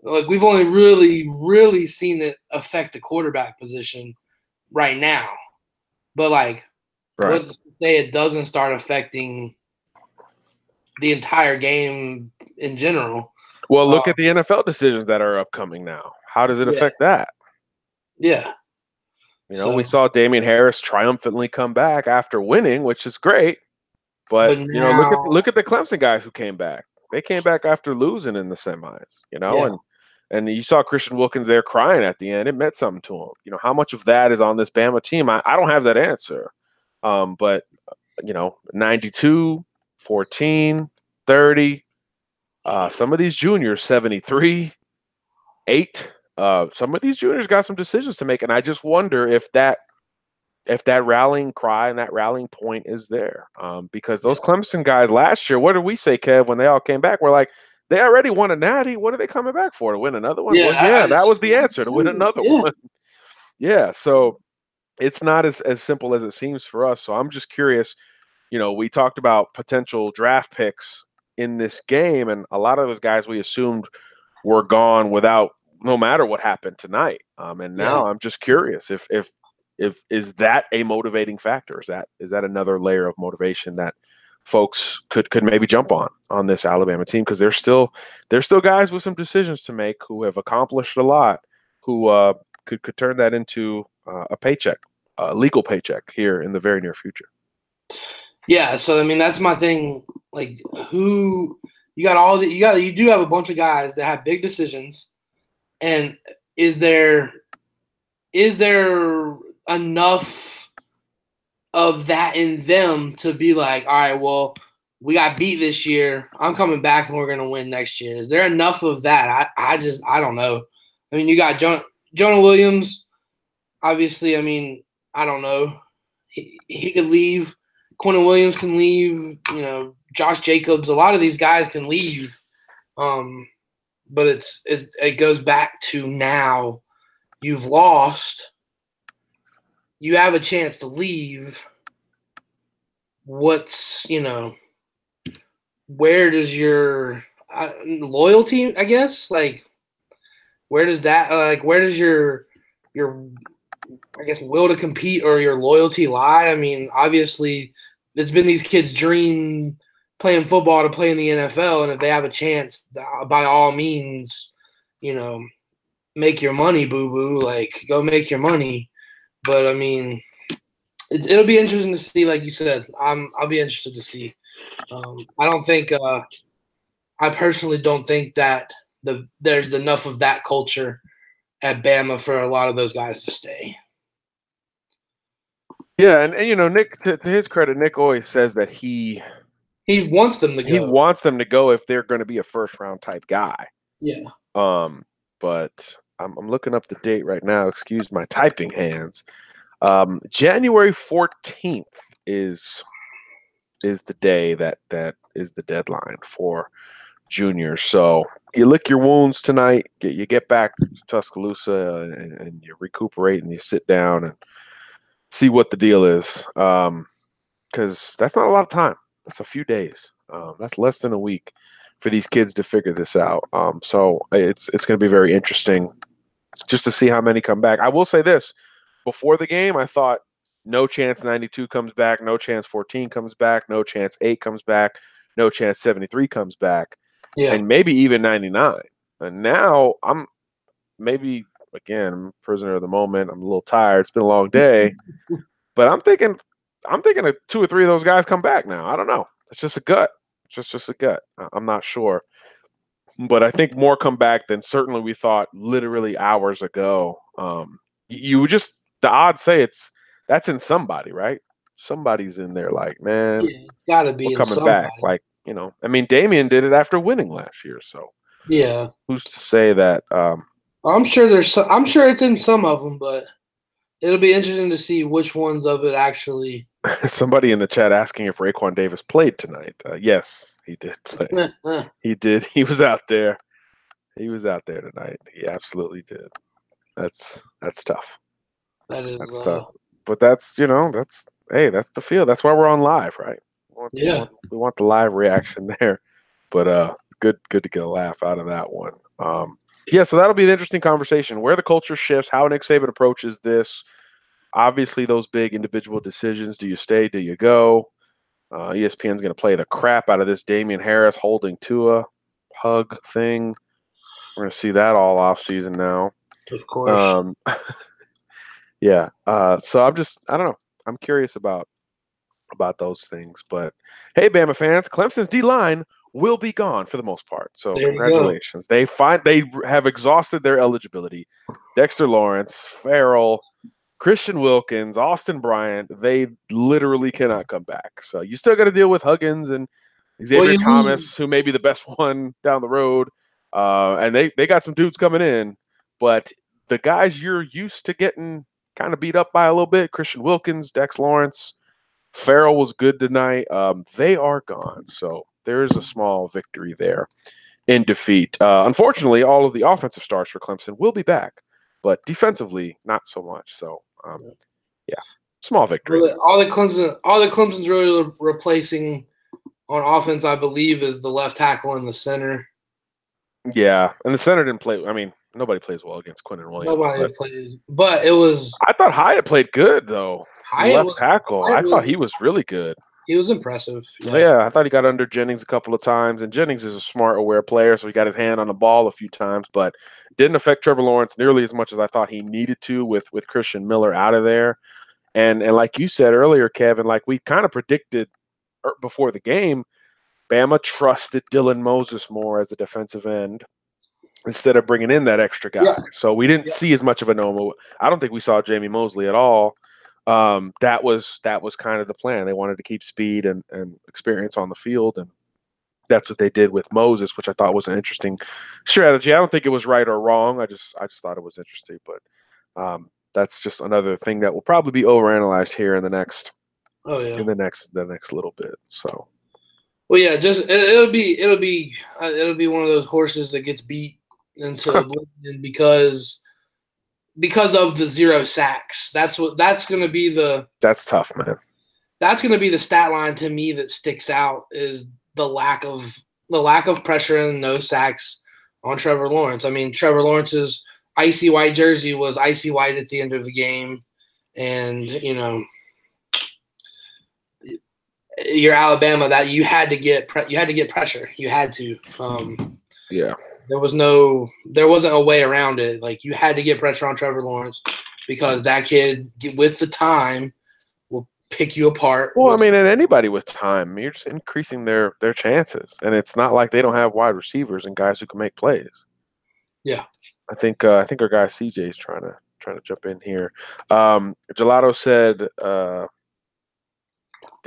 like, we've only really seen it affect the quarterback position right now, but what's to say it doesn't start affecting the entire game in general? Well, look at the NFL decisions that are upcoming now. How does it affect that? Yeah. We saw Damian Harris triumphantly come back after winning, which is great. But now, look at the Clemson guys who came back. They came back after losing in the semis, and you saw Christian Wilkins there crying at the end. It meant something to him. How much of that is on this Bama team? I don't have that answer. But 92, 14, 30. Some of these juniors, 73, 8. Some of these juniors got some decisions to make, and I just wonder if that if that rallying cry and that rallying point is there. Because those Clemson guys last year, what did we say, Kev, when they all came back? We're like, they already won a natty. What are they coming back for? To win another one? Yeah, Well, yeah, that was the answer, to win another one. Yeah, so it's not as simple as it seems for us. So I'm just curious. We talked about potential draft picks in this game, and a lot of those guys we assumed were gone without, no matter what happened tonight. And now I'm just curious if is that a motivating factor? Is that another layer of motivation that folks could maybe jump on this Alabama team? Because there's still guys with some decisions to make who have accomplished a lot, who could turn that into a paycheck, a legal paycheck here in the very near future. Yeah, so I mean that's my thing. Like, who you do have a bunch of guys that have big decisions, and is there enough of that in them to be like, all right, well, we got beat this year. I'm coming back and we're gonna win next year. Is there enough of that? I don't know. I mean, you got Jonah Williams. Obviously, I mean, I don't know. He could leave. Quentin Williams can leave. Josh Jacobs. A lot of these guys can leave. But it goes back to now. You've lost. You have a chance to leave. What's where does your loyalty? I guess where does that where does your I guess will to compete or your loyalty lie? I mean, obviously, it's been these kids' dream playing football to play in the NFL, and if they have a chance, by all means, make your money, boo boo. Like, go make your money. But I mean, it'll be interesting to see. Like you said, I'll be interested to see. I don't think I personally don't think that there's enough of that culture at Bama for a lot of those guys to stay. Yeah, and Nick, to his credit, Nick always says that he wants them to go. He wants them to go if they're going to be a first round type guy. Yeah. But I'm looking up the date right now. Excuse my typing hands. January 14th is the day that is the deadline for juniors. So you lick your wounds tonight. You get back to Tuscaloosa and you recuperate and you sit down and see what the deal is. Because that's not a lot of time. That's a few days. That's less than a week for these kids to figure this out. So it's going to be very interesting just to see how many come back. I will say this. Before the game, I thought no chance 92 comes back, no chance 14 comes back, no chance 8 comes back, no chance 73 comes back, and maybe even 99. And now I'm maybe, again, I'm a prisoner of the moment. I'm a little tired. It's been a long day. But I'm thinking of 2 or 3 of those guys come back now. I don't know. It's just a gut. It's just a gut. I'm not sure. But I think more come back than certainly we thought literally hours ago. The odds say that's in somebody, right? Somebody's in there like, man, it's got to be we're coming back. Like, I mean, Damian did it after winning last year. So yeah, who's to say that? I'm sure I'm sure it's in some of them, but it'll be interesting to see which ones of it actually. Somebody in the chat asking if Raekwon Davis played tonight. Yes, he did play. He did. He was out there. He was out there tonight. He absolutely did. That's tough. That's tough. But that's that's the field. That's why we're on live, right? We want the live reaction there. But good to get a laugh out of that one. So that'll be an interesting conversation. Where the culture shifts, how Nick Saban approaches this. Obviously, those big individual decisions. Do you stay? Do you go? ESPN's going to play the crap out of this Damian Harris holding Tua hug thing. We're going to see that all off season now. Of course. Yeah. So I don't know. I'm curious about those things. But hey, Bama fans, Clemson's D-line will be gone for the most part. So congratulations. They have exhausted their eligibility. Dexter Lawrence, Farrell, Christian Wilkins, Austin Bryant, they literally cannot come back. So you still got to deal with Huggins and Xavier Thomas, who may be the best one down the road. And they got some dudes coming in. But the guys you're used to getting kind of beat up by a little bit. Christian Wilkins, Dex Lawrence, Farrell was good tonight. They are gone, so there is a small victory there in defeat. Unfortunately, all of the offensive stars for Clemson will be back, but defensively, not so much. So, yeah, small victory. All the Clemson's really replacing on offense, I believe, is the left tackle and the center. Yeah, and the center didn't play. I mean, nobody plays well against Quentin Williams. Nobody plays, but it was. I thought Hyatt played good though. Hyatt Left tackle. I thought he was really good. He was impressive. Yeah, I thought he got under Jennings a couple of times, and Jennings is a smart, aware player, so he got his hand on the ball a few times, but didn't affect Trevor Lawrence nearly as much as I thought he needed to with Christian Miller out of there. And like you said earlier, Kevin, like we kind of predicted before the game, Bama trusted Dylan Moses more as a defensive end instead of bringing in that extra guy. Yeah. So we didn't see as much of a Noma. I don't think we saw Jamie Mosley at all. That was kind of the plan. They wanted to keep speed and experience on the field, and that's what they did with Moses, which I thought was an interesting strategy. I don't think it was right or wrong. I just thought it was interesting, but that's just another thing that will probably be overanalyzed here in the next in the next little bit. So, well, yeah, just it'll be one of those horses that gets beat into oblivion because of the 0 sacks. That's going to be that's tough, man. That's going to be the stat line to me that sticks out is the lack of pressure and no sacks on Trevor Lawrence. I mean, Trevor Lawrence's icy white jersey was icy white at the end of the game, and you're Alabama, that you had to get pressure. You had to. Yeah. There wasn't a way around it. Like, you had to get pressure on Trevor Lawrence because that kid, with the time, will pick you apart. Well, I mean, and anybody with time, you're just increasing their chances, and it's not like they don't have wide receivers and guys who can make plays. Yeah, I think our guy CJ is trying to jump in here. Gelato said the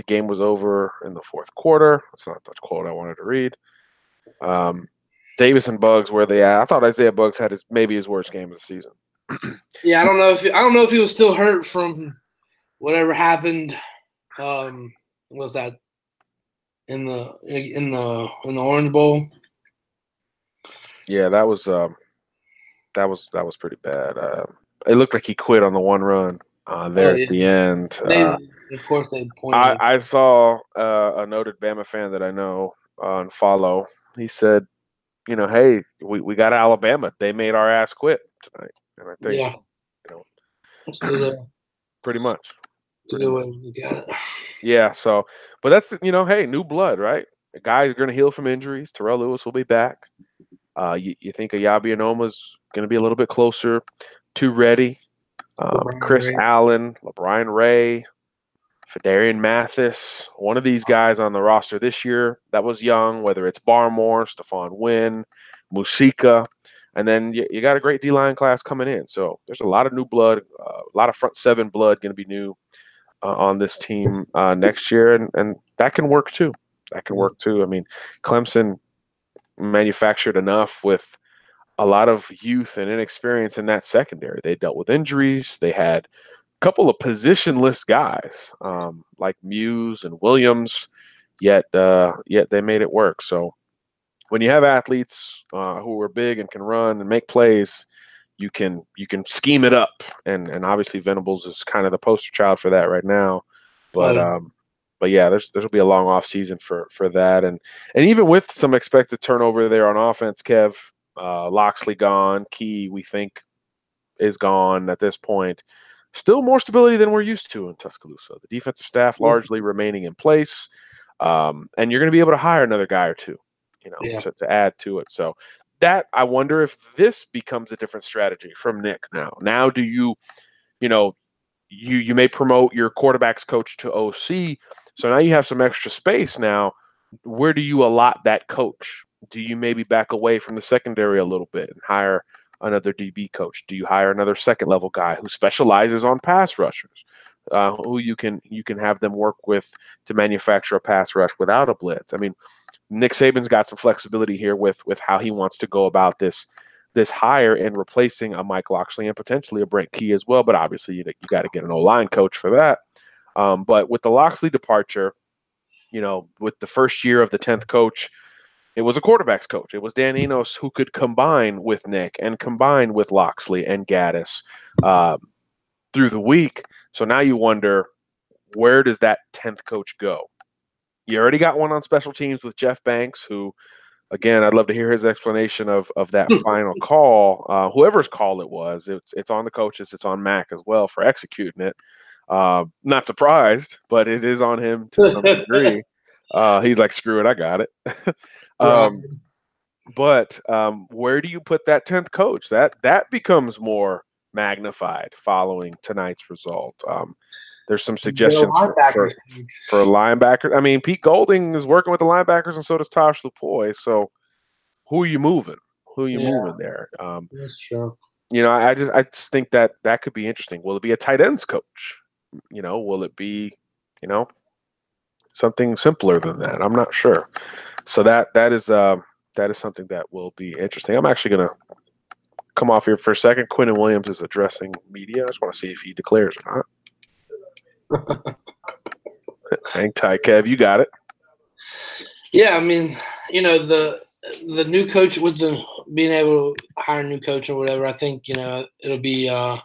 game was over in the fourth quarter. That's not the quote I wanted to read. Davis and Buggs, where they at? I thought Isaiah Buggs had maybe his worst game of the season. Yeah, I don't know if he was still hurt from whatever happened. Was that in the Orange Bowl? Yeah, that was pretty bad. It looked like he quit on the one run at the end. Of course, they pointed. I saw a noted Bama fan that I know and follow. He said, hey, we got Alabama. They made our ass quit tonight. And I think, pretty much. That's a good way to look at it. Yeah, so, but that's, hey, new blood, right? The guys are going to heal from injuries. Terrell Lewis will be back. You think Ayabi Anoma's going to be a little bit closer to ready. Chris Allen, LeBron Ray, Fedarian Mathis, one of these guys on the roster this year that was young, whether it's Barmore, Stephon Wynn, Musika, and then you got a great D-line class coming in. So there's a lot of new blood, a lot of front seven blood going to be new on this team next year, and that can work too. That can work too. I mean, Clemson manufactured enough with a lot of youth and inexperience in that secondary. They dealt with injuries. They had couple of positionless guys like Muse and Williams, yet they made it work. So when you have athletes who are big and can run and make plays, you can scheme it up, and obviously Venables is kind of the poster child for that right now. But yeah, there'll be a long off season for that, and even with some expected turnover there on offense, Kev, Loxley gone, Key we think is gone at this point. Still more stability than we're used to in Tuscaloosa. The defensive staff largely remaining in place, and you're going to be able to hire another guy or two, to add to it. So that I wonder if this becomes a different strategy from Nick now. Now, do you may promote your quarterbacks coach to OC, so now you have some extra space. Now, where do you allot that coach? Do you maybe back away from the secondary a little bit and hire another DB coach? Do you hire another second level guy who specializes on pass rushers, who you can have them work with to manufacture a pass rush without a blitz? I mean, Nick Saban's got some flexibility here with how he wants to go about this this hire in replacing a Mike Locksley and potentially a Brent Key as well. But obviously, you got to get an O-line coach for that. But with the Locksley departure, with the first year of the 10th coach, it was a quarterback's coach. It was Dan Enos who could combine with Nick and combine with Locksley and Gaddis through the week. So now you wonder, where does that 10th coach go? You already got one on special teams with Jeff Banks, who, again, I'd love to hear his explanation of that final call. Whoever's call it was, it's on the coaches. It's on Mac as well for executing it. Not surprised, but it is on him to some degree. He's like, screw it, I got it. But where do you put that 10th coach? That becomes more magnified following tonight's result. There's some suggestions for linebackers. I mean, Pete Golding is working with the linebackers, and so does Tosh Lupoy. So who are you moving? Moving there? That's true. I just think that could be interesting. Will it be a tight ends coach? Will it be, something simpler than that? I'm not sure. So that is something that will be interesting. I'm actually going to come off here for a second. Quinnen Williams is addressing media. I just want to see if he declares or not. Hang tight, Kev. You got it. Yeah, I mean, the new coach with being able to hire a new coach or whatever, I think, it'll be I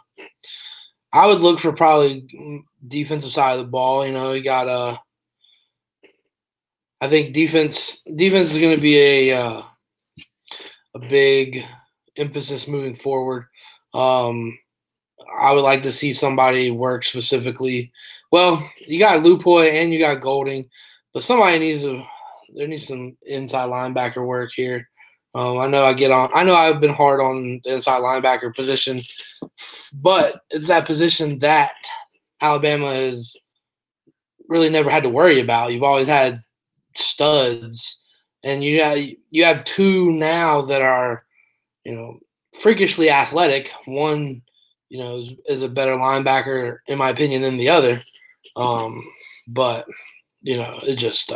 would look for probably defensive side of the ball. You got I think defense is going to be a big emphasis moving forward. I would like to see somebody work specifically. Well, you got Lupoy and you got Golding, but somebody needs some inside linebacker work here. I know I've been hard on the inside linebacker position, but it's that position that Alabama has really never had to worry about. You've always had studs, and you have two now that are, freakishly athletic. One, is a better linebacker in my opinion than the other. But it just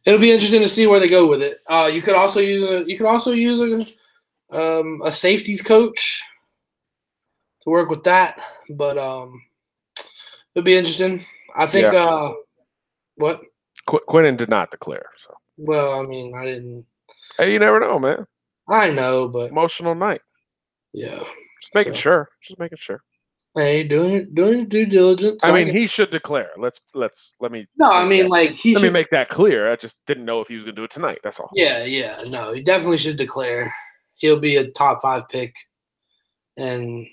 it'll be interesting to see where they go with it. You could also use a safeties coach to work with that, but it'll be interesting. I think what? Quinnen did not declare. So. Well, I mean, I didn't. Hey, you never know, man. I know, but emotional night. Yeah. Just making sure. Hey, doing due diligence. I mean, he should declare. Let me. No, I mean, let me make that clear. I just didn't know if he was going to do it tonight. That's all. Yeah. No, he definitely should declare. He'll be a top 5 pick, and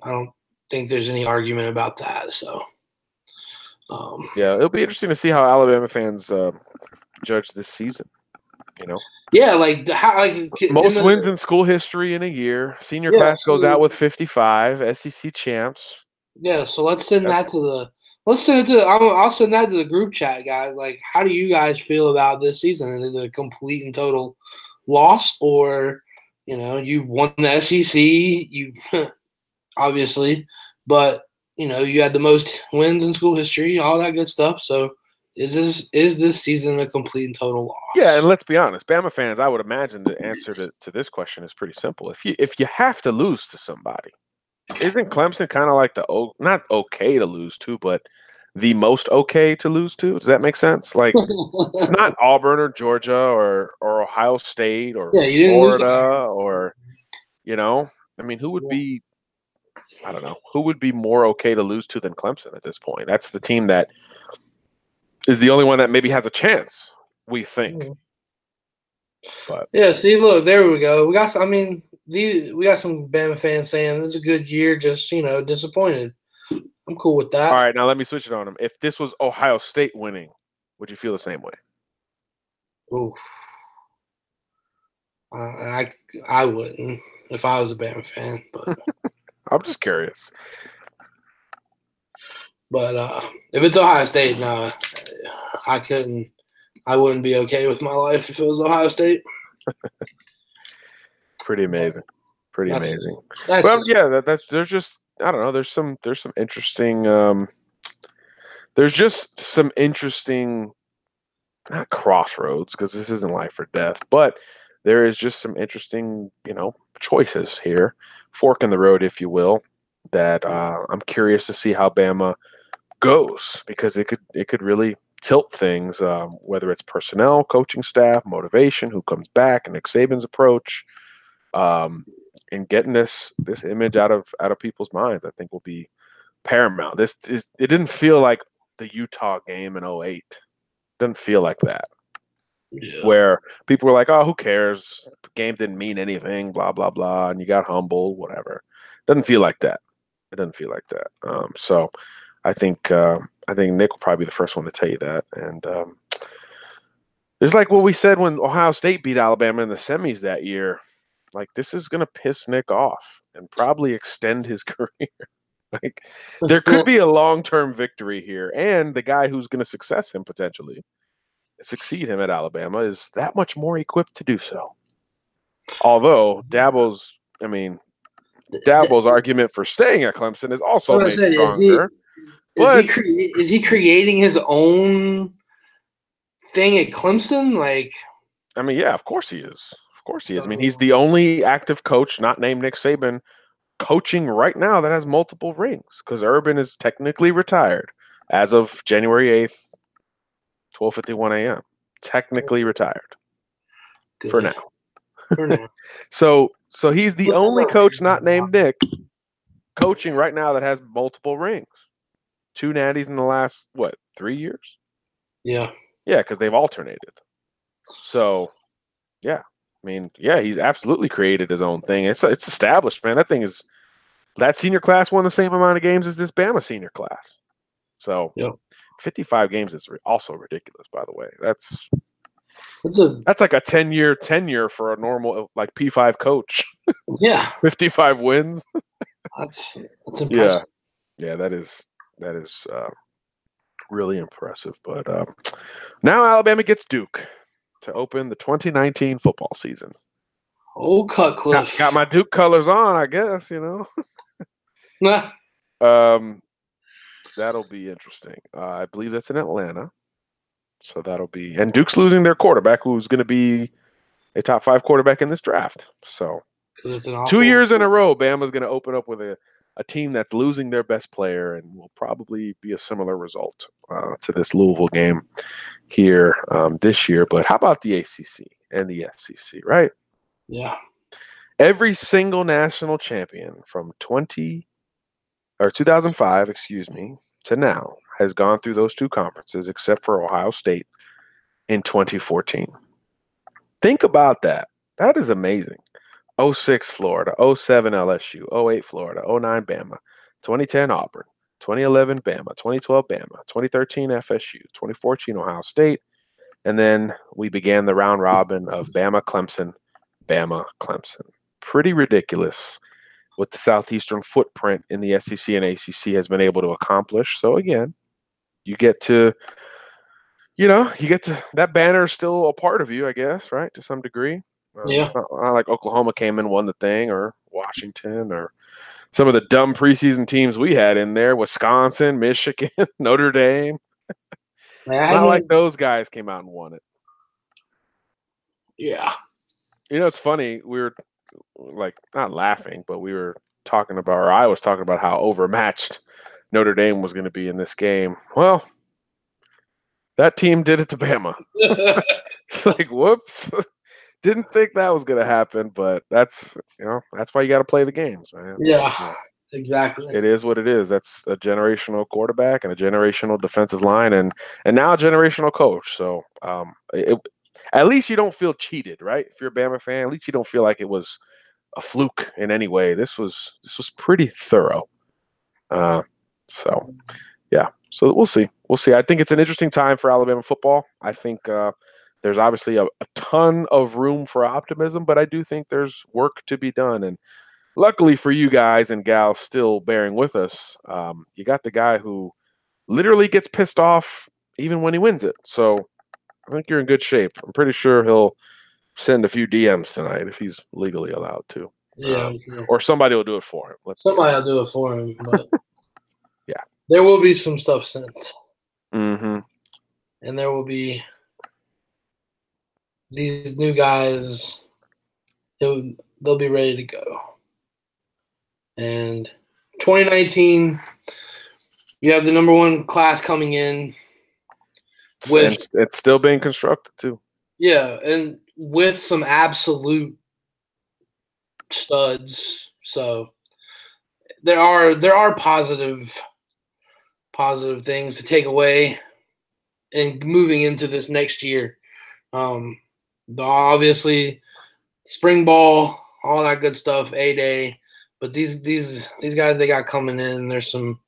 I don't think there's any argument about that. So, yeah, it'll be interesting to see how Alabama fans judge this season. Yeah, most wins in school history in a year. Senior class goes out with 55 SEC champs. Yeah, so let's send that to the. I'll send that to the group chat, guys. Like, how do you guys feel about this season? Is it a complete and total loss, or you won the SEC, you obviously, but you had the most wins in school history, all that good stuff. So. Is this season a complete and total loss? Yeah, and let's be honest, Bama fans, I would imagine the answer to this question is pretty simple. If you have to lose to somebody, isn't Clemson kind of like not okay to lose to, but the most okay to lose to? Does that make sense? Like, it's not Auburn or Georgia or Ohio State or Florida or, I mean, who would be, I don't know, who would be more okay to lose to than Clemson at this point? That's the team that is the only one that maybe has a chance, we think. But yeah, see, look, there we go. We got some Bama fans saying this is a good year, just disappointed. I'm cool with that. All right, now let me switch it on them. If this was Ohio State winning, would you feel the same way? Oof. I wouldn't if I was a Bama fan, but I'm just curious. But if it's Ohio State, no, I wouldn't be okay with my life if it was Ohio State. Pretty amazing. There's just, I don't know. There's some interesting. There's just some interesting, not crossroads, because this isn't life or death, but there is just some interesting, choices here, fork in the road, if you will, that I'm curious to see how Bama goes, because it could really tilt things, whether it's personnel, coaching staff, motivation, who comes back, and Nick Saban's approach, and getting this image out of people's minds, I think will be paramount. It didn't feel like the Utah game in '08. Didn't feel like that. Yeah. Where people were like, "Oh, who cares? The game didn't mean anything, blah blah blah," and you got humbled, whatever. Doesn't feel like that. It doesn't feel like that. So I think Nick will probably be the first one to tell you that. And it's like what we said when Ohio State beat Alabama in the semis that year. Like, this is going to piss Nick off and probably extend his career. Like, there could be a long-term victory here, and the guy who's going to succeed him at Alabama is that much more equipped to do so. Although Dabo's argument for staying at Clemson is also made stronger. Is he creating his own thing at Clemson? Like, I mean, yeah, of course he is. Of course he is. I mean, he's the only active coach not named Nick Saban coaching right now that has multiple rings, because Urban is technically retired as of January 8th, 12:51 a.m. Technically retired. good. For now. For now. So he's the only coach not named Nick coaching right now that has multiple rings. 2 natties in the last, 3 years? Yeah. Yeah, because they've alternated. So, yeah. I mean, yeah, he's absolutely created his own thing. It's established, man. That senior class won the same amount of games as this Bama senior class. So, 55 games is also ridiculous, by the way. That's like a 10-year tenure for a normal, like, P5 coach. Yeah. 55 wins. That's impressive. Yeah, that is really impressive. But now Alabama gets Duke to open the 2019 football season. Oh, Cutcliffe. Got my Duke colors on, I guess, Nah. That'll be interesting. I believe that's in Atlanta. So that'll be, and Duke's losing their quarterback, who's going to be a top 5 quarterback in this draft. So 2 years in a row, Bama's going to open up with a team that's losing their best player, and will probably be a similar result to this Louisville game here this year. But how about the ACC and the SEC, right? Yeah. Every single national champion from 2005, to now has gone through those 2 conferences, except for Ohio State in 2014. Think about that. That is amazing. 06 Florida, 07 LSU, 08 Florida, 09 Bama, 2010 Auburn, 2011 Bama, 2012 Bama, 2013 FSU, 2014 Ohio State, and then we began the round robin of Bama, Clemson, Bama, Clemson. Pretty ridiculous what the Southeastern footprint in the SEC and ACC has been able to accomplish. So again, you get to that banner is still a part of you, I guess, right? To some degree. It's not like Oklahoma came and won the thing, or Washington, or some of the dumb preseason teams we had in there, Wisconsin, Michigan, Notre Dame. It's not like those guys came out and won it. Yeah. It's funny. We were like not laughing, but we were talking about, or I was talking about how overmatched Notre Dame was going to be in this game. Well, that team did it to Bama. It's like, whoops. Didn't think that was going to happen, but that's why you got to play the games, man. Yeah, exactly. It is what it is. That's a generational quarterback and a generational defensive line, and now a generational coach. So at least you don't feel cheated, right? If you're a Bama fan, at least you don't feel like it was a fluke in any way. This was pretty thorough. So we'll see. I think it's an interesting time for Alabama football. I think there's obviously a ton of room for optimism, but I do think there's work to be done. And luckily for you guys and gals still bearing with us, you got the guy who literally gets pissed off even when he wins it. So I think you're in good shape. I'm pretty sure he'll send a few DMs tonight if he's legally allowed to. Yeah, sure. Or somebody will do it for him. Somebody will do it for him, but yeah, there will be some stuff sent. Mm-hmm. And there will be these new guys they'll be ready to go. And 2019, you have the number one class coming in with and it's still being constructed too. Yeah, and with some absolute studs. So there are positive things to take away and moving into this next year. Obviously spring ball, all that good stuff, A-Day. But these guys they got coming in, there's some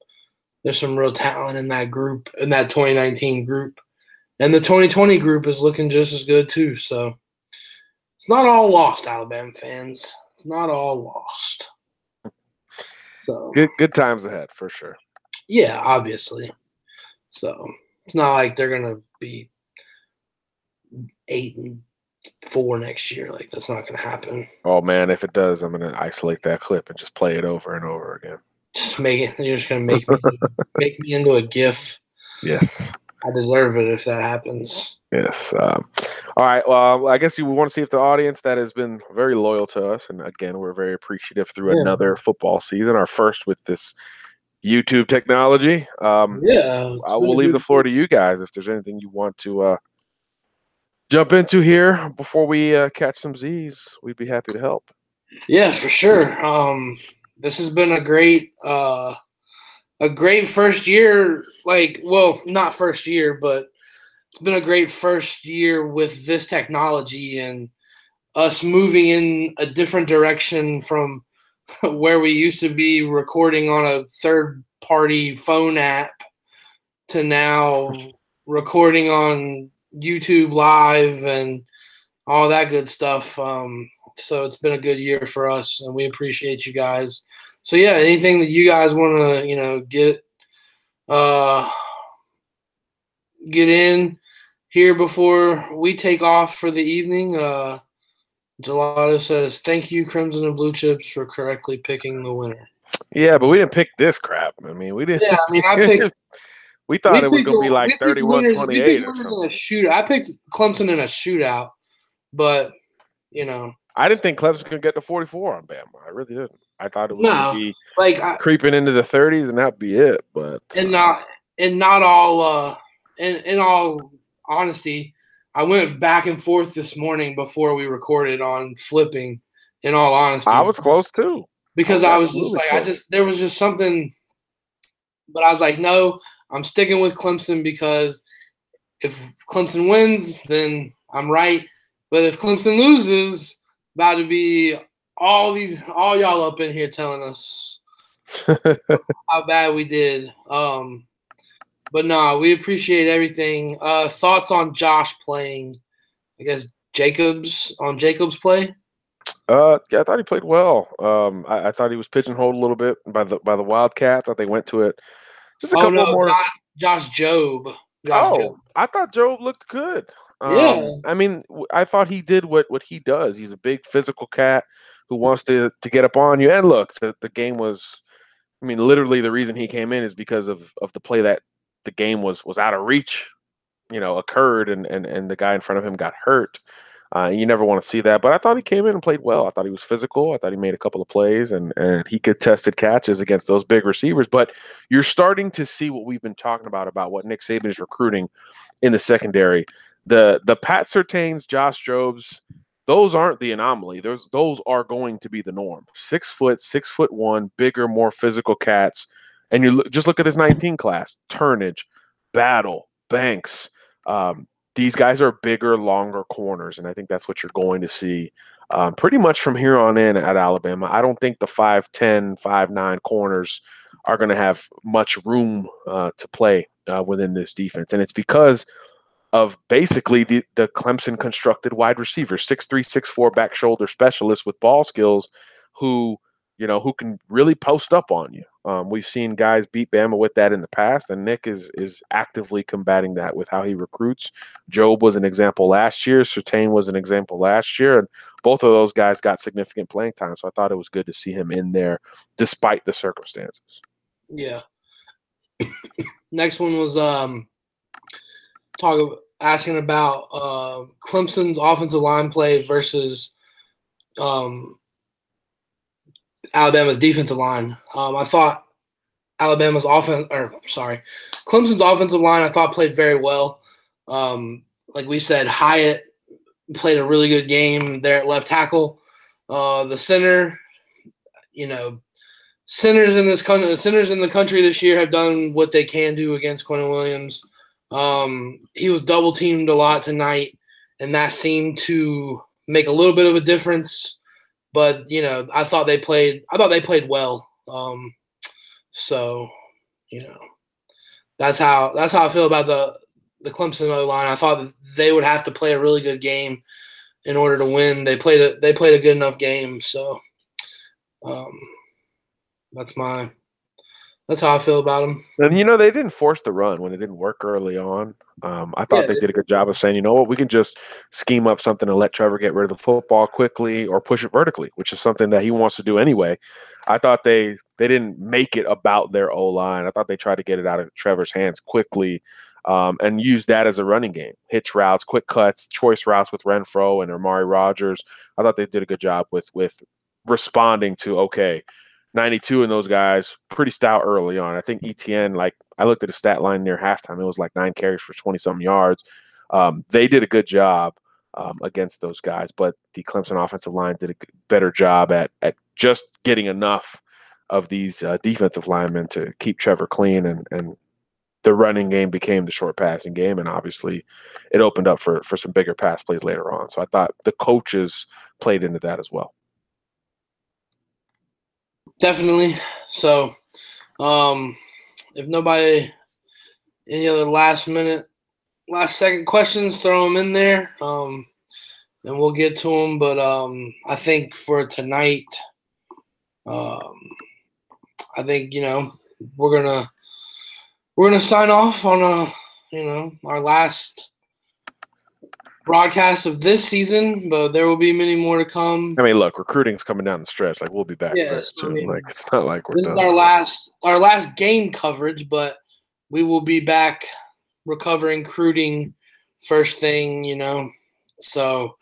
real talent in that group, in that 2019 group. And the 2020 group is looking just as good too. So it's not all lost, Alabama fans. It's not all lost. So Good times ahead for sure. yeah, obviously. So it's not like they're gonna be 8-4 next year. Like that's not gonna happen. Oh man, if it does, I'm gonna isolate that clip and just play it over and over again. Just make it. You're just gonna make me into a GIF. Yes. I deserve it if that happens. Yes. All right. Well, I guess you want to see if the audience that has been very loyal to us, and again, we're very appreciative through another football season, our first with this YouTube technology. I will leave the floor to you guys if there's anything you want to jump into here before we catch some Z's. We'd be happy to help. Yeah, for sure. This has been a great first year. Like, well, not first year, but it's been a great first year with this technology and us moving in a different direction from where we used to be recording on a third-party phone app to now recording on YouTube Live and all that good stuff. So it's been a good year for us, and we appreciate you guys. So yeah, anything that you guys want to, get in here before we take off for the evening. Gelato says, "Thank you, Crimson and Blue Chips, for correctly picking the winner." Yeah, but we didn't pick this crap. I mean, we didn't. Yeah, I mean, I picked. We thought it was going to be like 31-28 We or picked something. in a shootout. I picked Clemson in a shootout, but I didn't think Clemson was going to get to 44 on Bama. I really didn't. I thought it was going to be creeping into the 30s and that'd be it. But not all. In all honesty, I went back and forth this morning before we recorded on flipping. In all honesty, I was close too because I was just like there was just something, but I was like, no, I'm sticking with Clemson because if Clemson wins, then I'm right. But if Clemson loses, about to be all y'all up in here telling us how bad we did. But no, we appreciate everything. Thoughts on Josh playing, I guess, Jacobs play? Yeah, I thought he played well. I thought he was pigeonholed a little bit by the Wildcats. I thought they went to it just a couple more. Josh Jobe. I thought Jobe looked good. Yeah. I mean, I thought he did what he does. He's a big physical cat who wants to get up on you. And look, the game was, I mean, literally the reason he came in is because of the play that the game was out of reach, occurred and the guy in front of him got hurt. You never want to see that. But I thought he came in and played well. I thought he was physical. I thought he made a couple of plays and he contested catches against those big receivers. But you're starting to see what we've been talking about what Nick Saban is recruiting in the secondary. The Pat Surtains, Josh Jobes, those aren't the anomaly. Those are going to be the norm. 6 foot, 6'1", bigger, more physical cats. And you just look at this 19 class: Turnage, Battle, Banks. These guys are bigger, longer corners, and I think that's what you're going to see pretty much from here on in at Alabama. I don't think the 5'10", 5'9" corners are going to have much room to play within this defense, and it's because of basically the Clemson constructed wide receiver, 6'3", 6'4" back shoulder specialist with ball skills who can really post up on you. We've seen guys beat Bama with that in the past, and Nick is actively combating that with how he recruits. Jobe was an example last year. Surtain was an example last year, and both of those guys got significant playing time, so I thought it was good to see him in there despite the circumstances. Yeah. Next one was asking about Clemson's offensive line play versus Alabama's defensive line. I thought Clemson's offensive line I thought played very well. Like we said, Hyatt played a really good game there at left tackle. The center, centers in the country this year have done what they can do against Quentin Williams. He was double teamed a lot tonight, and that seemed to make a little bit of a difference. But I thought they played well. So that's how I feel about the Clemson O-line. I thought that they would have to play a really good game in order to win. They played a good enough game. So that's how I feel about them. And they didn't force the run when it didn't work early on. I thought they did a good job of saying, you know what, we can just scheme up something and let Trevor get rid of the football quickly or push it vertically, which is something that he wants to do anyway. I thought they didn't make it about their O-line. I thought they tried to get it out of Trevor's hands quickly and use that as a running game. Hitch routes, quick cuts, choice routes with Renfro and Amari Rogers. I thought they did a good job with responding to, okay, 92 and those guys pretty stout early on. I think ETN, I looked at a stat line near halftime. It was 9 carries for 20-something yards. They did a good job against those guys, but the Clemson offensive line did a better job at just getting enough of these defensive linemen to keep Trevor clean, and the running game became the short passing game, and obviously it opened up for some bigger pass plays later on. So I thought the coaches played into that as well. Definitely. So, if nobody, any other last second questions, throw them in there, and we'll get to them. But I think for tonight, I think we're gonna sign off on our last broadcast of this season, but there will be many more to come. I mean, look, recruiting's coming down the stretch. We'll be back. Yes, soon. It's not like we're this done. Is our last game coverage, but we will be back recovering recruiting first thing. So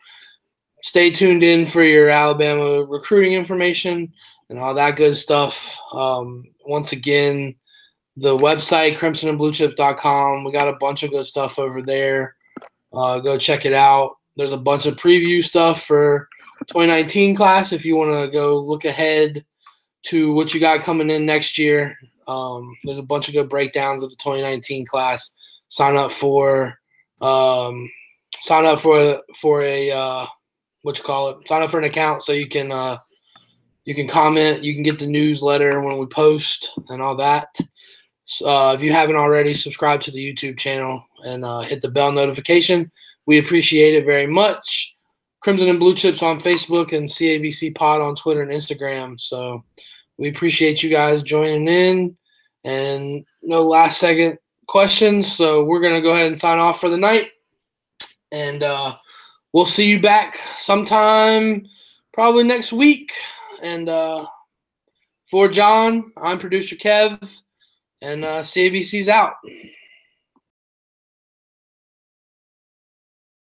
stay tuned in for your Alabama recruiting information and all that good stuff. Once again, the website crimsonandbluechips.com. We got a bunch of good stuff over there. Go check it out. There's a bunch of preview stuff for 2019 class if you want to go look ahead to what you got coming in next year. There's a bunch of good breakdowns of the 2019 class. Sign up for a sign up for an account so you can comment, you can get the newsletter when we post and all that. If you haven't already, subscribe to the YouTube channel and hit the bell notification. We appreciate it very much. Crimson and Blue Chips on Facebook and CABC Pod on Twitter and Instagram. So we appreciate you guys joining in. And no last second questions. So we're going to go ahead and sign off for the night. And we'll see you back sometime probably next week. And for John, I'm producer Kev. And CABC's out.